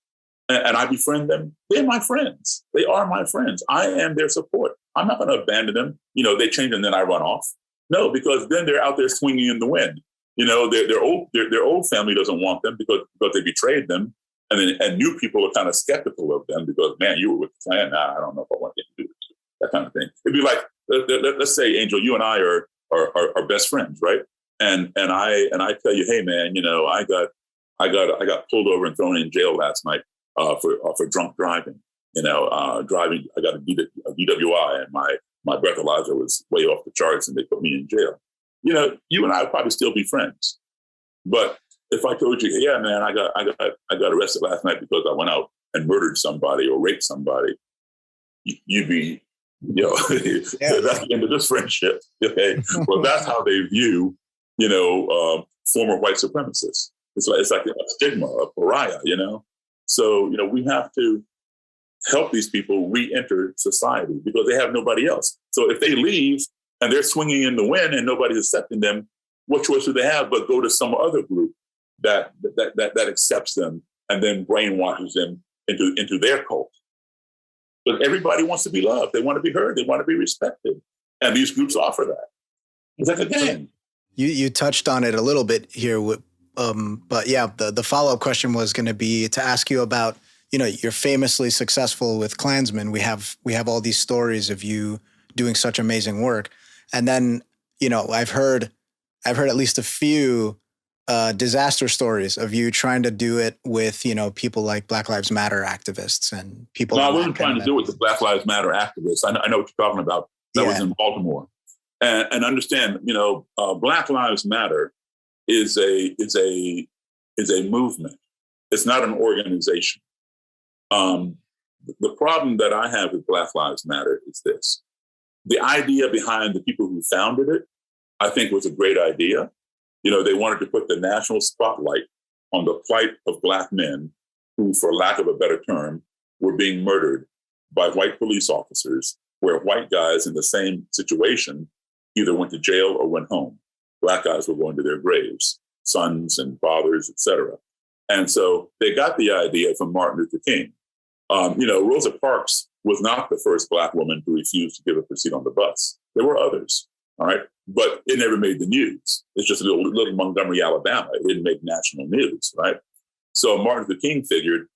and I befriend them, they're my friends. They are my friends. I am their support. I'm not going to abandon them. They change and then I run off. No, because then they're out there swinging in the wind. Their old family doesn't want them because they betrayed them. And new people are kind of skeptical of them because, man, you were with the Klan. Nah, I don't know if I want them to do this, that kind of thing. It'd be like, let's say, Angel, you and I are best friends, right? And I tell you, hey man, I got pulled over and thrown in jail last night for drunk driving. Driving, I got a DWI, and my breathalyzer was way off the charts, and they put me in jail. You and I would probably still be friends. But if I told you, yeah, man, I got arrested last night because I went out and murdered somebody or raped somebody, you'd be, that's the end of this friendship. Okay, well, that's how they view, former white supremacists. It's like a stigma, a pariah, So, we have to help these people re-enter society because they have nobody else. So if they leave and they're swinging in the wind and nobody's accepting them, what choice do they have but go to some other group that accepts them and then brainwashes them into their cult? But everybody wants to be loved. They want to be heard. They want to be respected. And these groups offer that. It's like a game.
You touched on it a little bit here, but yeah, the follow-up question was going to be to ask you about, you're famously successful with Klansmen. We have all these stories of you doing such amazing work. And then, I've heard at least a few disaster stories of you trying to do it with, people like Black Lives Matter activists and people.
No, I wasn't trying to do it with the Black Lives Matter activists. I know what you're talking about. That was in Baltimore. And understand, Black Lives Matter is a movement. It's not an organization. The problem that I have with Black Lives Matter is this. The idea behind the people who founded it, I think, was a great idea. They wanted to put the national spotlight on the plight of Black men who, for lack of a better term, were being murdered by white police officers, where white guys in the same situation either went to jail or went home. Black guys were going to their graves, sons and fathers, etc. And so they got the idea from Martin Luther King. Rosa Parks was not the first Black woman to refuse to give up her seat on the bus. There were others, all right? But it never made the news. It's just a little Montgomery, Alabama. It didn't make national news, right? So Martin Luther King figured,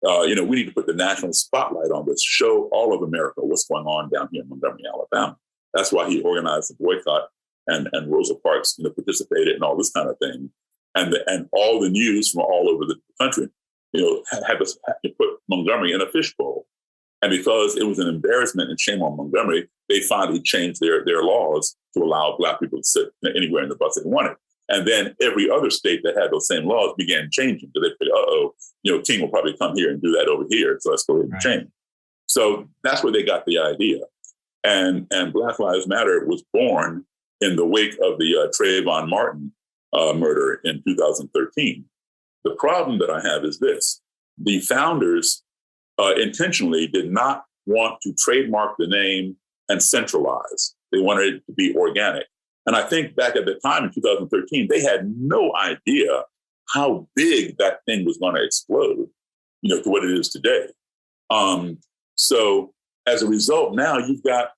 we need to put the national spotlight on this, show all of America what's going on down here in Montgomery, Alabama. That's why he organized the boycott, and Rosa Parks participated in all this kind of thing. And all the news from all over the country, had to put Montgomery in a fishbowl. And because it was an embarrassment and shame on Montgomery, they finally changed their laws to allow Black people to sit anywhere in the bus they wanted. And then every other state that had those same laws began changing. So they figured, King will probably come here and do that over here. So let's go ahead and change. So that's where they got the idea. And Black Lives Matter was born in the wake of the Trayvon Martin murder in 2013. The problem that I have is this. The founders intentionally did not want to trademark the name and centralize. They wanted it to be organic. And I think back at the time in 2013, they had no idea how big that thing was going to explode, to what it is today. So as a result, now you've got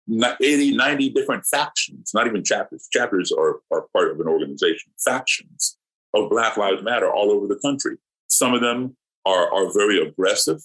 80, 90 different factions, not even chapters. Chapters are part of an organization, factions of Black Lives Matter all over the country. Some of them are very aggressive,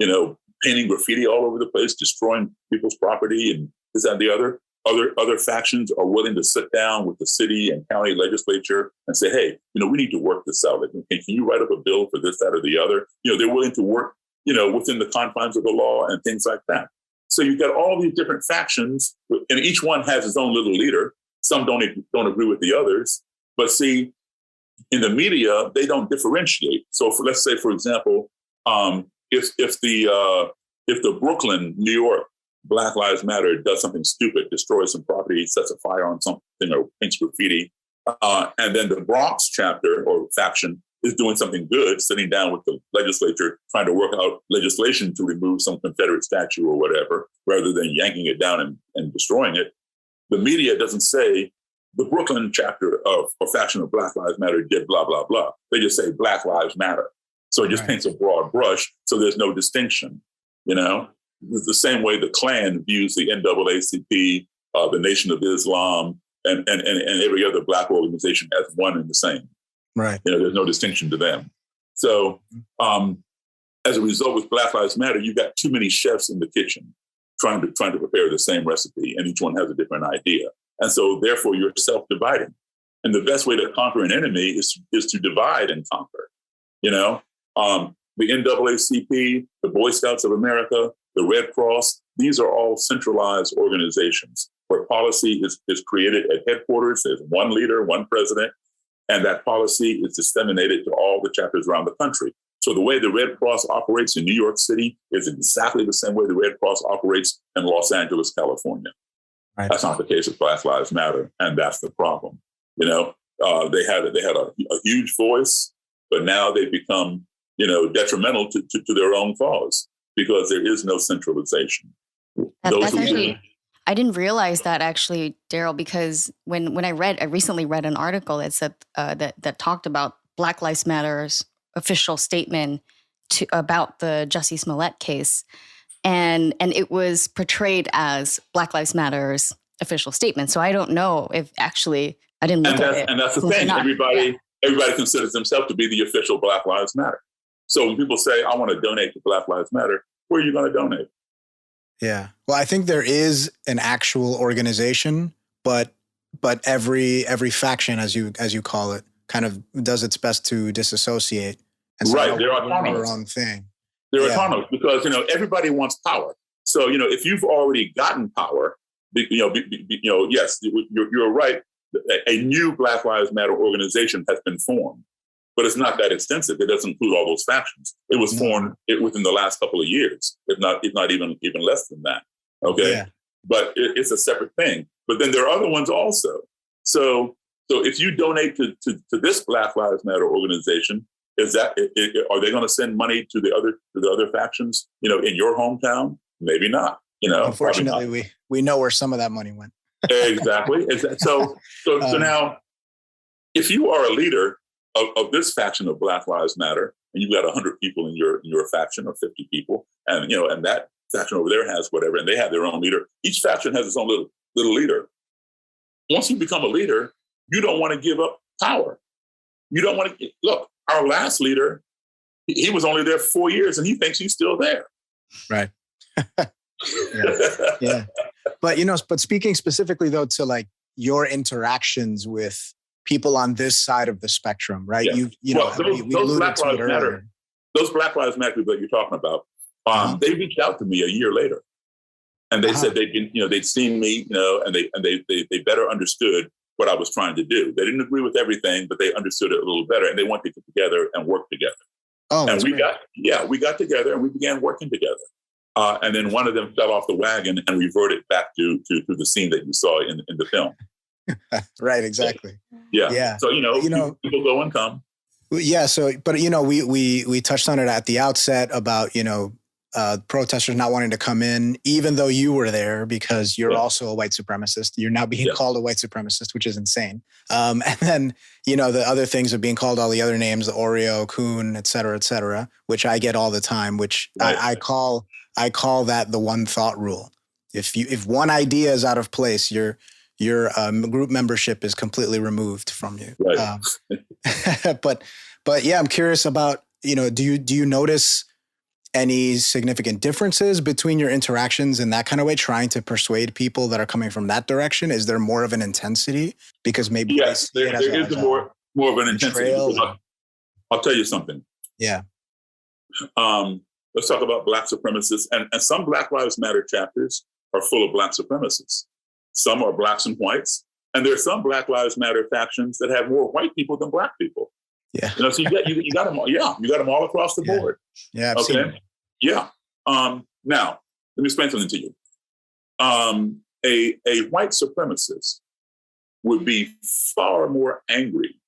painting graffiti all over the place, destroying people's property and this, that, and the other. Other factions are willing to sit down with the city and county legislature and say, hey, we need to work this out. Like, can you write up a bill for this, that, or the other? They're willing to work, within the confines of the law and things like that. So you've got all these different factions, and each one has its own little leader. Some don't agree with the others, But see, in the media, they don't differentiate. So let's say, for example, if the Brooklyn, New York, Black Lives Matter does something stupid, destroys some property, sets a fire on something, or paints graffiti, and then the Bronx chapter or faction is doing something good, sitting down with the legislature, trying to work out legislation to remove some Confederate statue or whatever, rather than yanking it down and destroying it. The media doesn't say the Brooklyn chapter of or faction of Black Lives Matter did blah, blah, blah. They just say Black Lives Matter. So it just paints a broad brush. So there's no distinction, you know? It's the same way the Klan views the NAACP, the Nation of Islam, and every other Black organization as one and the same.
Right.
You know, there's no distinction to them. So as a result, with Black Lives Matter, you've got too many chefs in the kitchen trying to prepare the same recipe, and each one has a different idea. And so therefore you're self-dividing. And the best way to conquer an enemy is to divide and conquer. You know, the NAACP, the Boy Scouts of America, the Red Cross, these are all centralized organizations where policy is created at headquarters. There's one leader, one president, and that policy is disseminated to all the chapters around the country. So the way the Red Cross operates in New York City is exactly the same way the Red Cross operates in Los Angeles, California. Right. That's not the case with Black Lives Matter, and that's the problem. You know, they had a huge voice, but now they've become, you know, detrimental to their own cause because there is no centralization.
That's actually, I didn't realize that actually, Daryl, because when I recently read an article that said that talked about Black Lives Matter's official statement about the Jussie Smollett case, and it was portrayed as Black Lives Matter's official statement. So I don't know if actually I didn't look at it.
And that's the thing. Everybody considers themselves to be the official Black Lives Matter. So when people say, I want to donate to Black Lives Matter, where are you going to donate?
Yeah. Well, I think there is an actual organization, but every faction, as you call it, kind of does its best to disassociate. And so
right. They're autonomous.
Their own thing.
They're autonomous because, you know, everybody wants power. So, you know, if you've already gotten power, yes, you're right. A new Black Lives Matter organization has been formed, but it's not that extensive. It doesn't include all those factions. It was formed within the last couple of years, if not even less than that. Okay. Yeah. But it's a separate thing. But then there are other ones also. So if you donate to this Black Lives Matter organization, are they going to send money to the other factions, you know, in your hometown? Maybe not. You know,
unfortunately, we know where some of that money went.
Exactly. So now, if you are a leader of this faction of Black Lives Matter, and you've got 100 people in your faction, or 50 people, and you know, and that faction over there has whatever, and they have their own leader. Each faction has its own little leader. Once you become a leader, you don't want to give up power. You don't want to look. Our last leader, he was only there 4 years, and he thinks he's still there.
Right. Yeah. But, you know, speaking specifically, though, to like your interactions with people on this side of the spectrum, right?
Yeah. Those Black Lives Matter. Those Black Lives Matter people that you're talking about, they reached out to me a year later, and they said they'd seen me, you know, and they better understood what I was trying to do. They didn't agree with everything, but they understood it a little better, and they wanted to get together and work together. Oh, and we got together and we began working together. And then one of them fell off the wagon and reverted back to the scene that you saw in the film.
Right, exactly.
Yeah. So, you know, people go and come.
Yeah. So, but, you know, we touched on it at the outset about, you know, protesters not wanting to come in, even though you were there, because you're also a white supremacist. You're now being called a white supremacist, which is insane. And then, you know, the other things of being called all the other names, the Oreo, Coon, et cetera, which I get all the time, which I call that the one thought rule. If one idea is out of place, your group membership is completely removed from you. Right. But yeah, I'm curious about, you know, do you notice any significant differences between your interactions in that kind of way, trying to persuade people that are coming from that direction? Is there more of an intensity? Because maybe there is
more of an intensity. I'll tell you something.
Yeah.
Let's talk about Black supremacists. And some Black Lives Matter chapters are full of Black supremacists. Some are Blacks and whites, And there are some Black Lives Matter factions that have more white people than Black people.
Yeah.
So you got them all. Yeah, you got them all across the board.
Yeah, I've seen it.
Yeah. Now, let me explain something to you. A white supremacist would be far more angry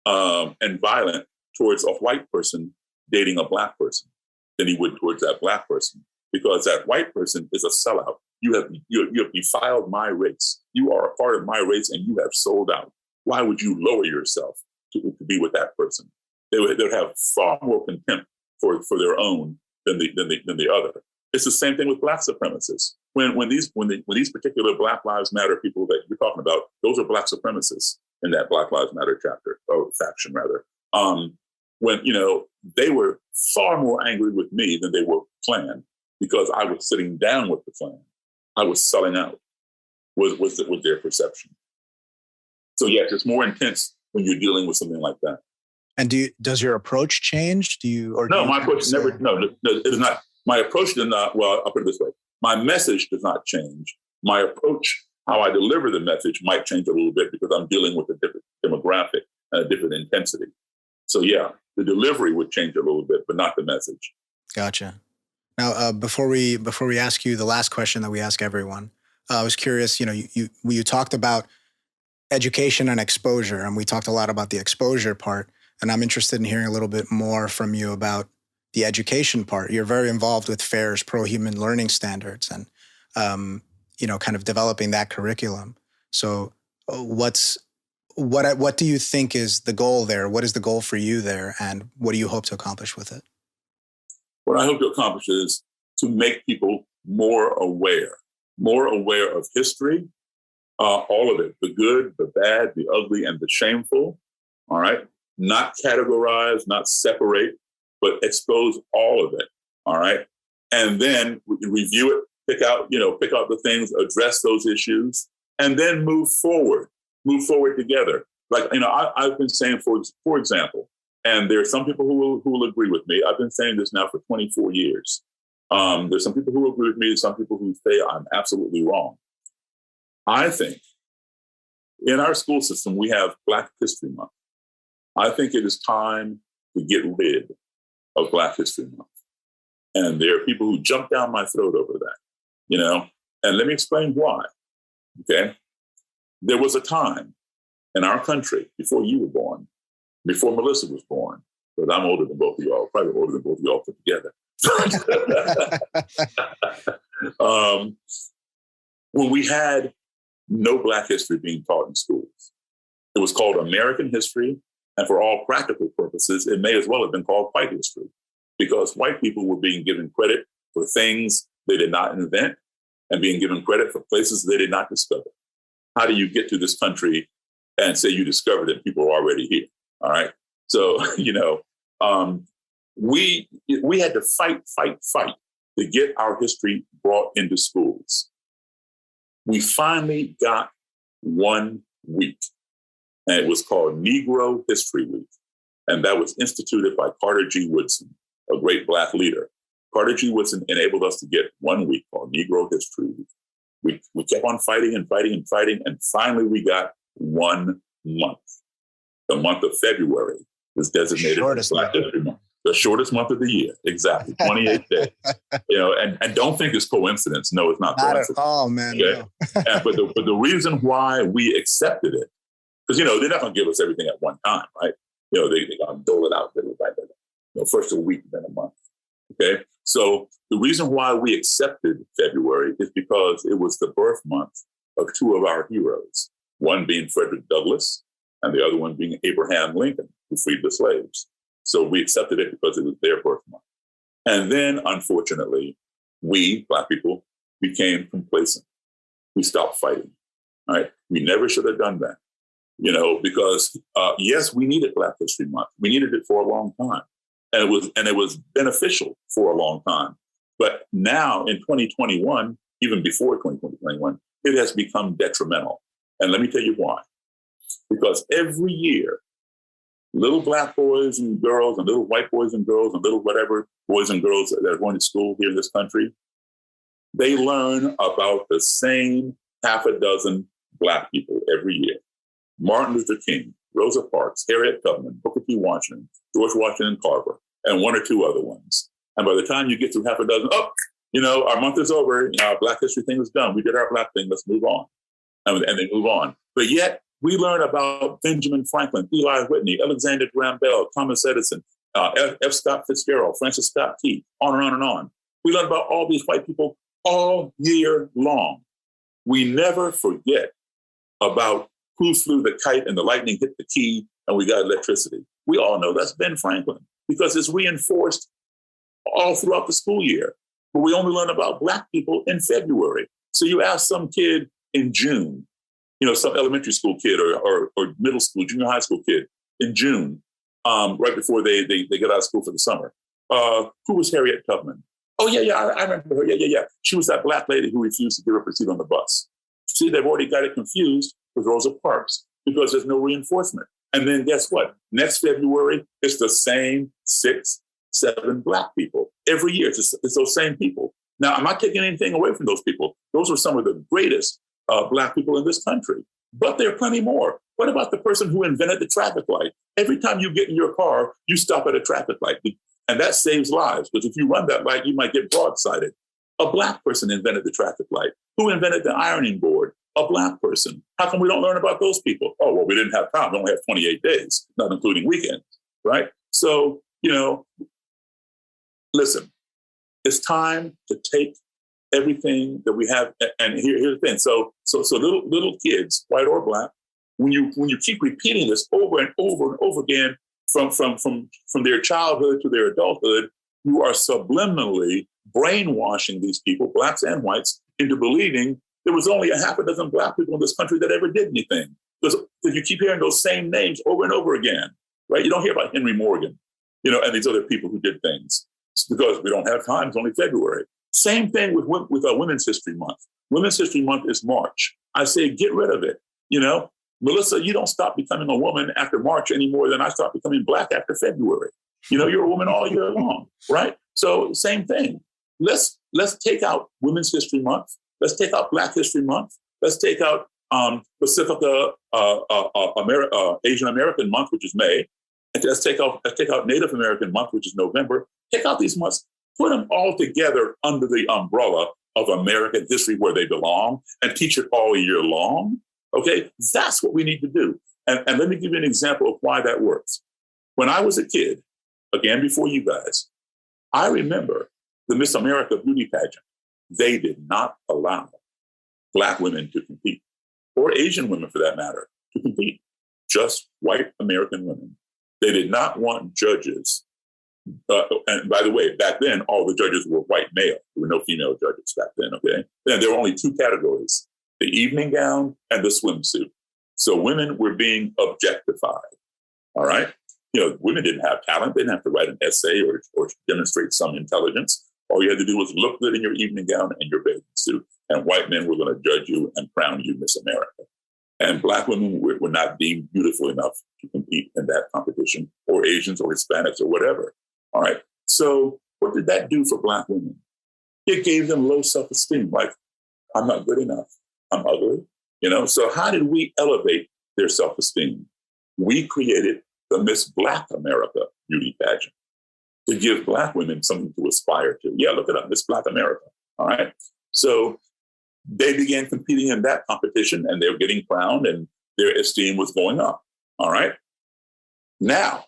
and violent towards a white person dating a Black person than he would towards that Black person, because that white person is a sellout. You have defiled my race. You are a part of my race, and you have sold out. Why would you lower yourself to be with that person? They would have far more contempt for their own than the other. It's the same thing with Black supremacists. When these particular Black Lives Matter people that you're talking about, those are Black supremacists in that Black Lives Matter chapter, or faction rather. When they were far more angry with me than they were Klan, because I was sitting down with the Klan. I was selling out. Was their perception. So yes, it's more intense when you're dealing with something like that.
And does your approach change?
My approach never. No, it is not. My approach does not. Well, I'll put it this way: my message does not change. My approach, how I deliver the message, might change a little bit because I'm dealing with a different demographic and a different intensity. So yeah, the delivery would change a little bit, but not the message.
Gotcha. Now, before we ask you the last question that we ask everyone, I was curious. You talked about education and exposure, and we talked a lot about the exposure part. And I'm interested in hearing a little bit more from you about the education part. You're very involved with FAIR's pro-human learning standards and, kind of developing that curriculum. So what do you think is the goal there? What is the goal for you there? And what do you hope to accomplish with it?
What I hope to accomplish is to make people more aware of history, all of it, the good, the bad, the ugly, and the shameful, all right? Not categorize, not separate, but expose all of it, all right? And then review it, pick out the things, address those issues, and then move forward together. Like, I've been saying, for example, and there are some people who will agree with me. I've been saying this now for 24 years. There's some people who agree with me, some people who say I'm absolutely wrong. I think in our school system, we have Black History Month. I think it is time to get rid of Black History Month. And there are people who jump down my throat over that, and let me explain why, okay? There was a time in our country before you were born, before Melissa was born, because I'm older than both of y'all, probably older than both of y'all put together. When we had no Black history being taught in schools, it was called American history. And for all practical purposes, it may as well have been called white history, because white people were being given credit for things they did not invent and being given credit for places they did not discover. How do you get to this country and say you discovered it? People are already here. All right. So, we had to fight to get our history brought into schools. We finally got 1 week, and it was called Negro History Week. And that was instituted by Carter G. Woodson, a great Black leader. Carter G. Woodson enabled us to get 1 week called Negro History Week. We kept on fighting, and finally we got 1 month. The month of February was designated as Black History Month. The shortest month of the year, exactly, 28 days. And don't think it's coincidence. No, it's not coincidence.
Not at all, man.
Okay?
No.
But the reason why we accepted it, because they're not going to give us everything at one time, right? They're going to dole it out little by little. First a week, then a month. Okay, so the reason why we accepted February is because it was the birth month of 2 of our heroes. One being Frederick Douglass, and the other one being Abraham Lincoln, who freed the slaves. So we accepted it because it was their birth month. And then, unfortunately, we, Black people, became complacent. We stopped fighting. All right, we never should have done that. Because yes, we needed Black History Month. We needed it for a long time, and it was beneficial for a long time. But now in 2021, even before 2021, it has become detrimental. And let me tell you why. Because every year, little Black boys and girls and little white boys and girls and little whatever boys and girls that are going to school here in this country, they learn about the same half a dozen Black people every year. Martin Luther King, Rosa Parks, Harriet Tubman, Booker T. Washington, George Washington Carver, and one or two other ones. And by the time you get through half a dozen, our month is over. Our Black history thing is done. We did our Black thing. Let's move on. And they move on. But yet we learn about Benjamin Franklin, Eli Whitney, Alexander Graham Bell, Thomas Edison, F. Scott Fitzgerald, Francis Scott Key, on and on and on. We learn about all these white people all year long. We never forget about who flew the kite and the lightning hit the key and we got electricity. We all know that's Ben Franklin because it's reinforced all throughout the school year. But we only learn about Black people in February. So you ask some kid in June, some elementary school kid or middle school, junior high school kid in June, right before they get out of school for the summer. Who was Harriet Tubman? Oh, yeah, I remember her. Yeah. She was that Black lady who refused to give up her seat on the bus. See, they've already got it confused with Rosa Parks because there's no reinforcement. And then guess what? Next February, it's the same 6, 7 Black people. Every year, it's those same people. Now, I'm not taking anything away from those people. Those are some of the greatest Black people in this country. But there are plenty more. What about the person who invented the traffic light? Every time you get in your car, you stop at a traffic light. And that saves lives, because if you run that light, you might get broadsided. A Black person invented the traffic light. Who invented the ironing board? A Black person. How come we don't learn about those people? Oh, well, we didn't have time. We only have 28 days, not including weekends, right? So, listen, it's time to take everything that we have. And here's the thing. So little kids, white or Black, when you keep repeating this over and over and over again, from their childhood to their adulthood, you are subliminally brainwashing these people, Blacks and whites, into believing there was only a half a dozen Black people in this country that ever did anything. Because you keep hearing those same names over and over again, right? You don't hear about Henry Morgan, and these other people who did things. It's because we don't have time. It's only February. Same thing with Women's History Month. Women's History Month is March. I say get rid of it. Melissa, you don't stop becoming a woman after March any more than I stop becoming Black after February. You're a woman all year long, right? So same thing. Let's take out Women's History Month. Let's take out Black History Month. Let's take out Pacifica Asian American Month, which is May. And let's take out Native American Month, which is November. Take out these months, put them all together under the umbrella of American history where they belong, and teach it all year long. Okay, that's what we need to do. And let me give you an example of why that works. When I was a kid, again, before you guys, I remember the Miss America beauty pageant. They did not allow Black women to compete, or Asian women for that matter, to compete. Just white American women. They did not want judges. And by the way, back then, all the judges were white male. There were no female judges back then, okay? And there were only 2 categories, the evening gown and the swimsuit. So women were being objectified, all right? Women didn't have talent. They didn't have to write an essay or demonstrate some intelligence. All you had to do was look good in your evening gown and your bathing suit, and white men were going to judge you and crown you Miss America. And Black women were not deemed beautiful enough to compete in that competition, or Asians or Hispanics or whatever, all right? So what did that do for Black women? It gave them low self-esteem, like, I'm not good enough. I'm ugly, So how did we elevate their self-esteem? We created the Miss Black America beauty pageant to give Black women something to aspire to. Yeah, look it up, Miss Black America, all right? So they began competing in that competition, and they were getting crowned, and their esteem was going up, all right? Now,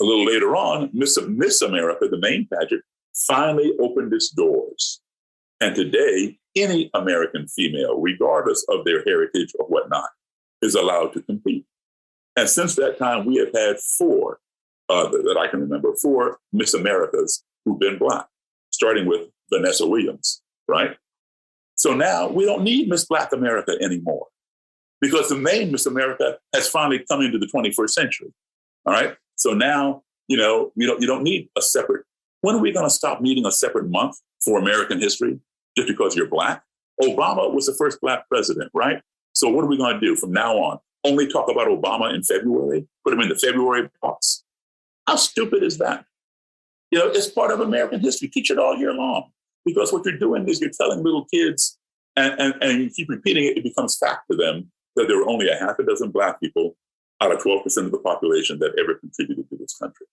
a little later on, Miss America, the main pageant, finally opened its doors. And today, any American female, regardless of their heritage or whatnot, is allowed to compete. And since that time, we have had 4, that I can remember, 4 Miss Americas who've been Black, starting with Vanessa Williams, right? So now we don't need Miss Black America anymore, because the main Miss America has finally come into the 21st century, all right? So now, you don't need a separate. When are we going to stop needing a separate month for American history just because you're Black? Obama was the first Black president, right? So what are we going to do from now on? Only talk about Obama in February? Put him in the February box? How stupid is that? It's part of American history. Teach it all year long. Because what you're doing is you're telling little kids And you keep repeating it, it becomes fact to them that there were only a half a dozen Black people out of 12% of the population that ever contributed to this country.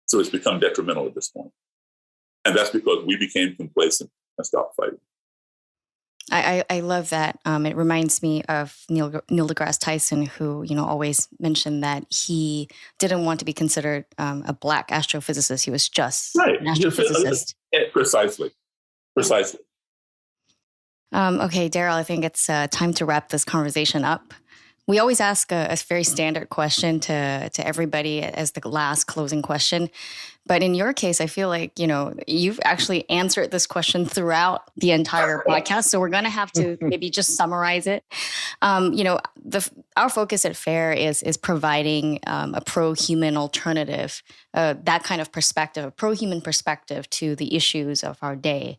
So it's become detrimental at this point. And that's because we became complacent and stopped fighting.
I love that. It reminds me of Neil deGrasse Tyson, who, always mentioned that he didn't want to be considered a Black astrophysicist. He was just an astrophysicist.
Precisely.
Okay, Daryl, I think it's time to wrap this conversation up. We always ask a very standard question to everybody as the last closing question. But in your case, I feel like, you've actually answered this question throughout the entire podcast. So we're going to have to maybe just summarize it. Our focus at FAIR is providing a pro-human alternative, that kind of perspective, a pro-human perspective to the issues of our day.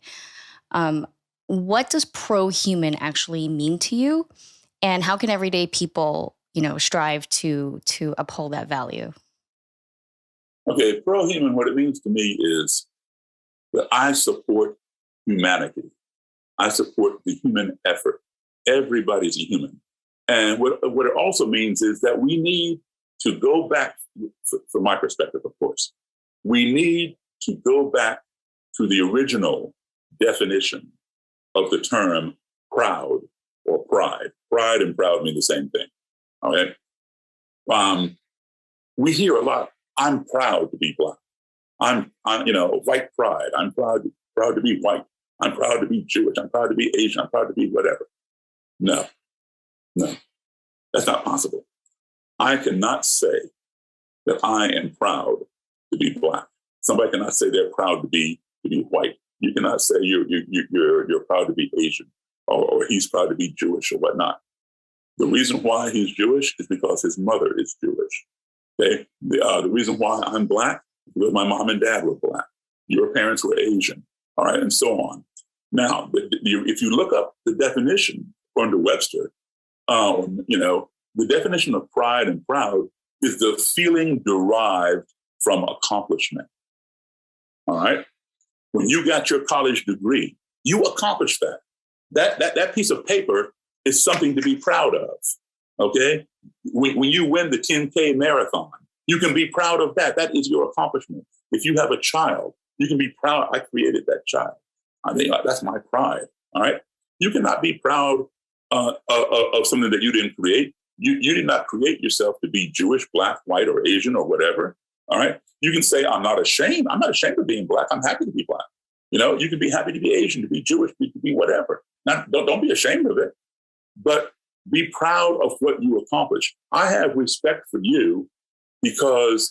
What does pro-human actually mean to you? And how can everyday people, strive to uphold that value?
Okay, pro-human, what it means to me is that I support humanity. I support the human effort. Everybody's a human. And what it also means is that we need to go back, from my perspective, of course, we need to go back to the original definition of the term proud or pride. Pride and proud mean the same thing. All right. We hear a lot. I'm proud to be Black. I'm white pride. I'm proud to be white. I'm proud to be Jewish. I'm proud to be Asian. I'm proud to be whatever. No, that's not possible. I cannot say that I am proud to be Black. Somebody cannot say they're proud to be white. You cannot say you're proud to be Asian or he's proud to be Jewish or whatnot. The reason why he's Jewish is because his mother is Jewish. Okay, the reason why I'm Black is because my mom and dad were Black. Your parents were Asian. All right, and so on. Now, if you look up the definition according to Webster, the definition of pride and proud is the feeling derived from accomplishment. All right. When you got your college degree, you accomplished that. That piece of paper is something to be proud of. Okay. When you win the 10K marathon, you can be proud of that. That is your accomplishment. If you have a child, you can be proud. I created that child. I mean, that's my pride. All right. You cannot be proud of something that you didn't create. You did not create yourself to be Jewish, Black, white, or Asian, or whatever. All right. You can say, I'm not ashamed. I'm not ashamed of being Black. I'm happy to be Black. You can be happy to be Asian, to be Jewish, to be whatever. Now, don't be ashamed of it, but be proud of what you accomplished. I have respect for you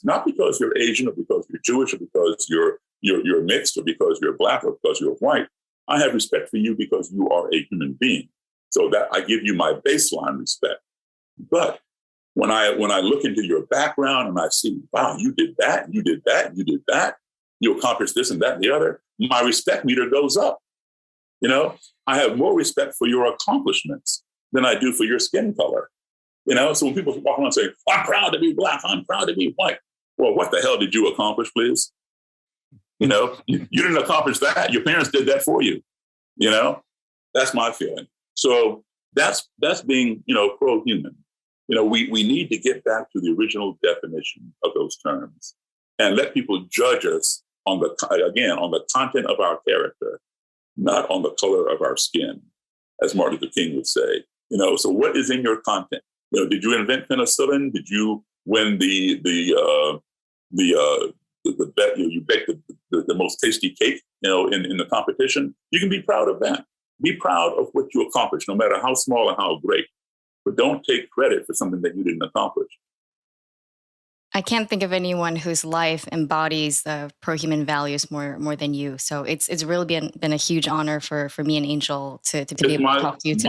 not because you're Asian or because you're Jewish or because you're mixed or because you're Black or because you're white. I have respect for you because you are a human being. So that I give you my baseline respect. But when I look into your background and I see, wow, you did that, you did that, you did that, you accomplished this and that and the other, my respect meter goes up. I have more respect for your accomplishments than I do for your skin color. So when people walk around and say, I'm proud to be Black, I'm proud to be white. Well, what the hell did you accomplish, please? You didn't accomplish that. Your parents did that for you. That's my feeling. So that's being, pro-human. We need to get back to the original definition of those terms and let people judge us on the content of our character, not on the color of our skin, as Martin Luther King would say. So what is in your content? Did you invent penicillin? Did you win the bet? You baked the most tasty cake, in the competition. You can be proud of that. Be proud of what you accomplished, no matter how small and how great. But don't take credit for something that you didn't accomplish.
I can't think of anyone whose life embodies the pro-human values more than you. So it's really been a huge honor for me and Angel to be able to talk to you today.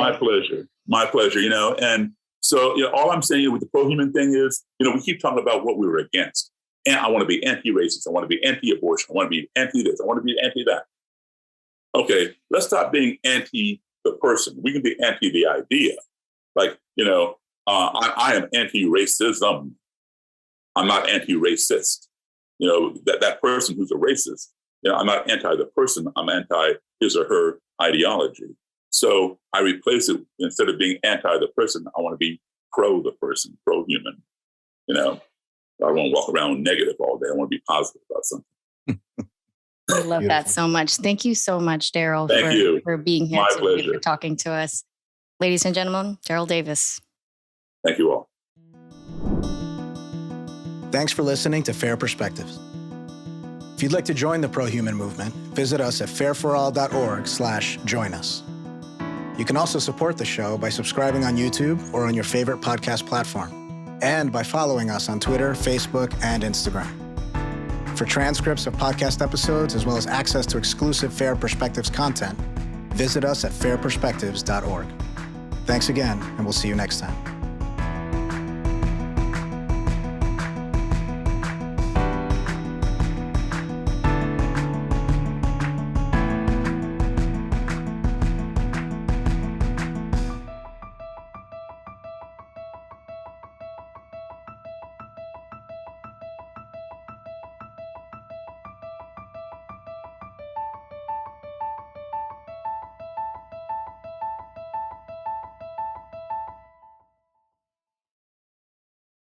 My pleasure. And so all I'm saying with the pro-human thing is, we keep talking about what we were against. And I want to be anti-racist. I want to be anti-abortion. I want to be anti-this. I want to be anti-that. Okay, let's stop being anti the person. We can be anti the idea. Like, I am anti-racism. I'm not anti-racist. That person who's a racist, I'm not anti the person. I'm anti his or her ideology. So I replace it, instead of being anti the person, I want to be pro the person, pro-human. You know, I don't want to walk around negative all day. I want to be positive about something.
I love that so much. Thank you so much, Daryl, for being here
My
today,
pleasure.
for talking to us. Ladies and gentlemen, Daryl Davis.
Thank you all.
Thanks for listening to Fair Perspectives. If you'd like to join the pro-human movement, visit us at fairforall.org/join us. You can also support the show by subscribing on YouTube or on your favorite podcast platform, and by following us on Twitter, Facebook, and Instagram. For transcripts of podcast episodes, as well as access to exclusive Fair Perspectives content, visit us at fairperspectives.org. Thanks again, and we'll see you next time.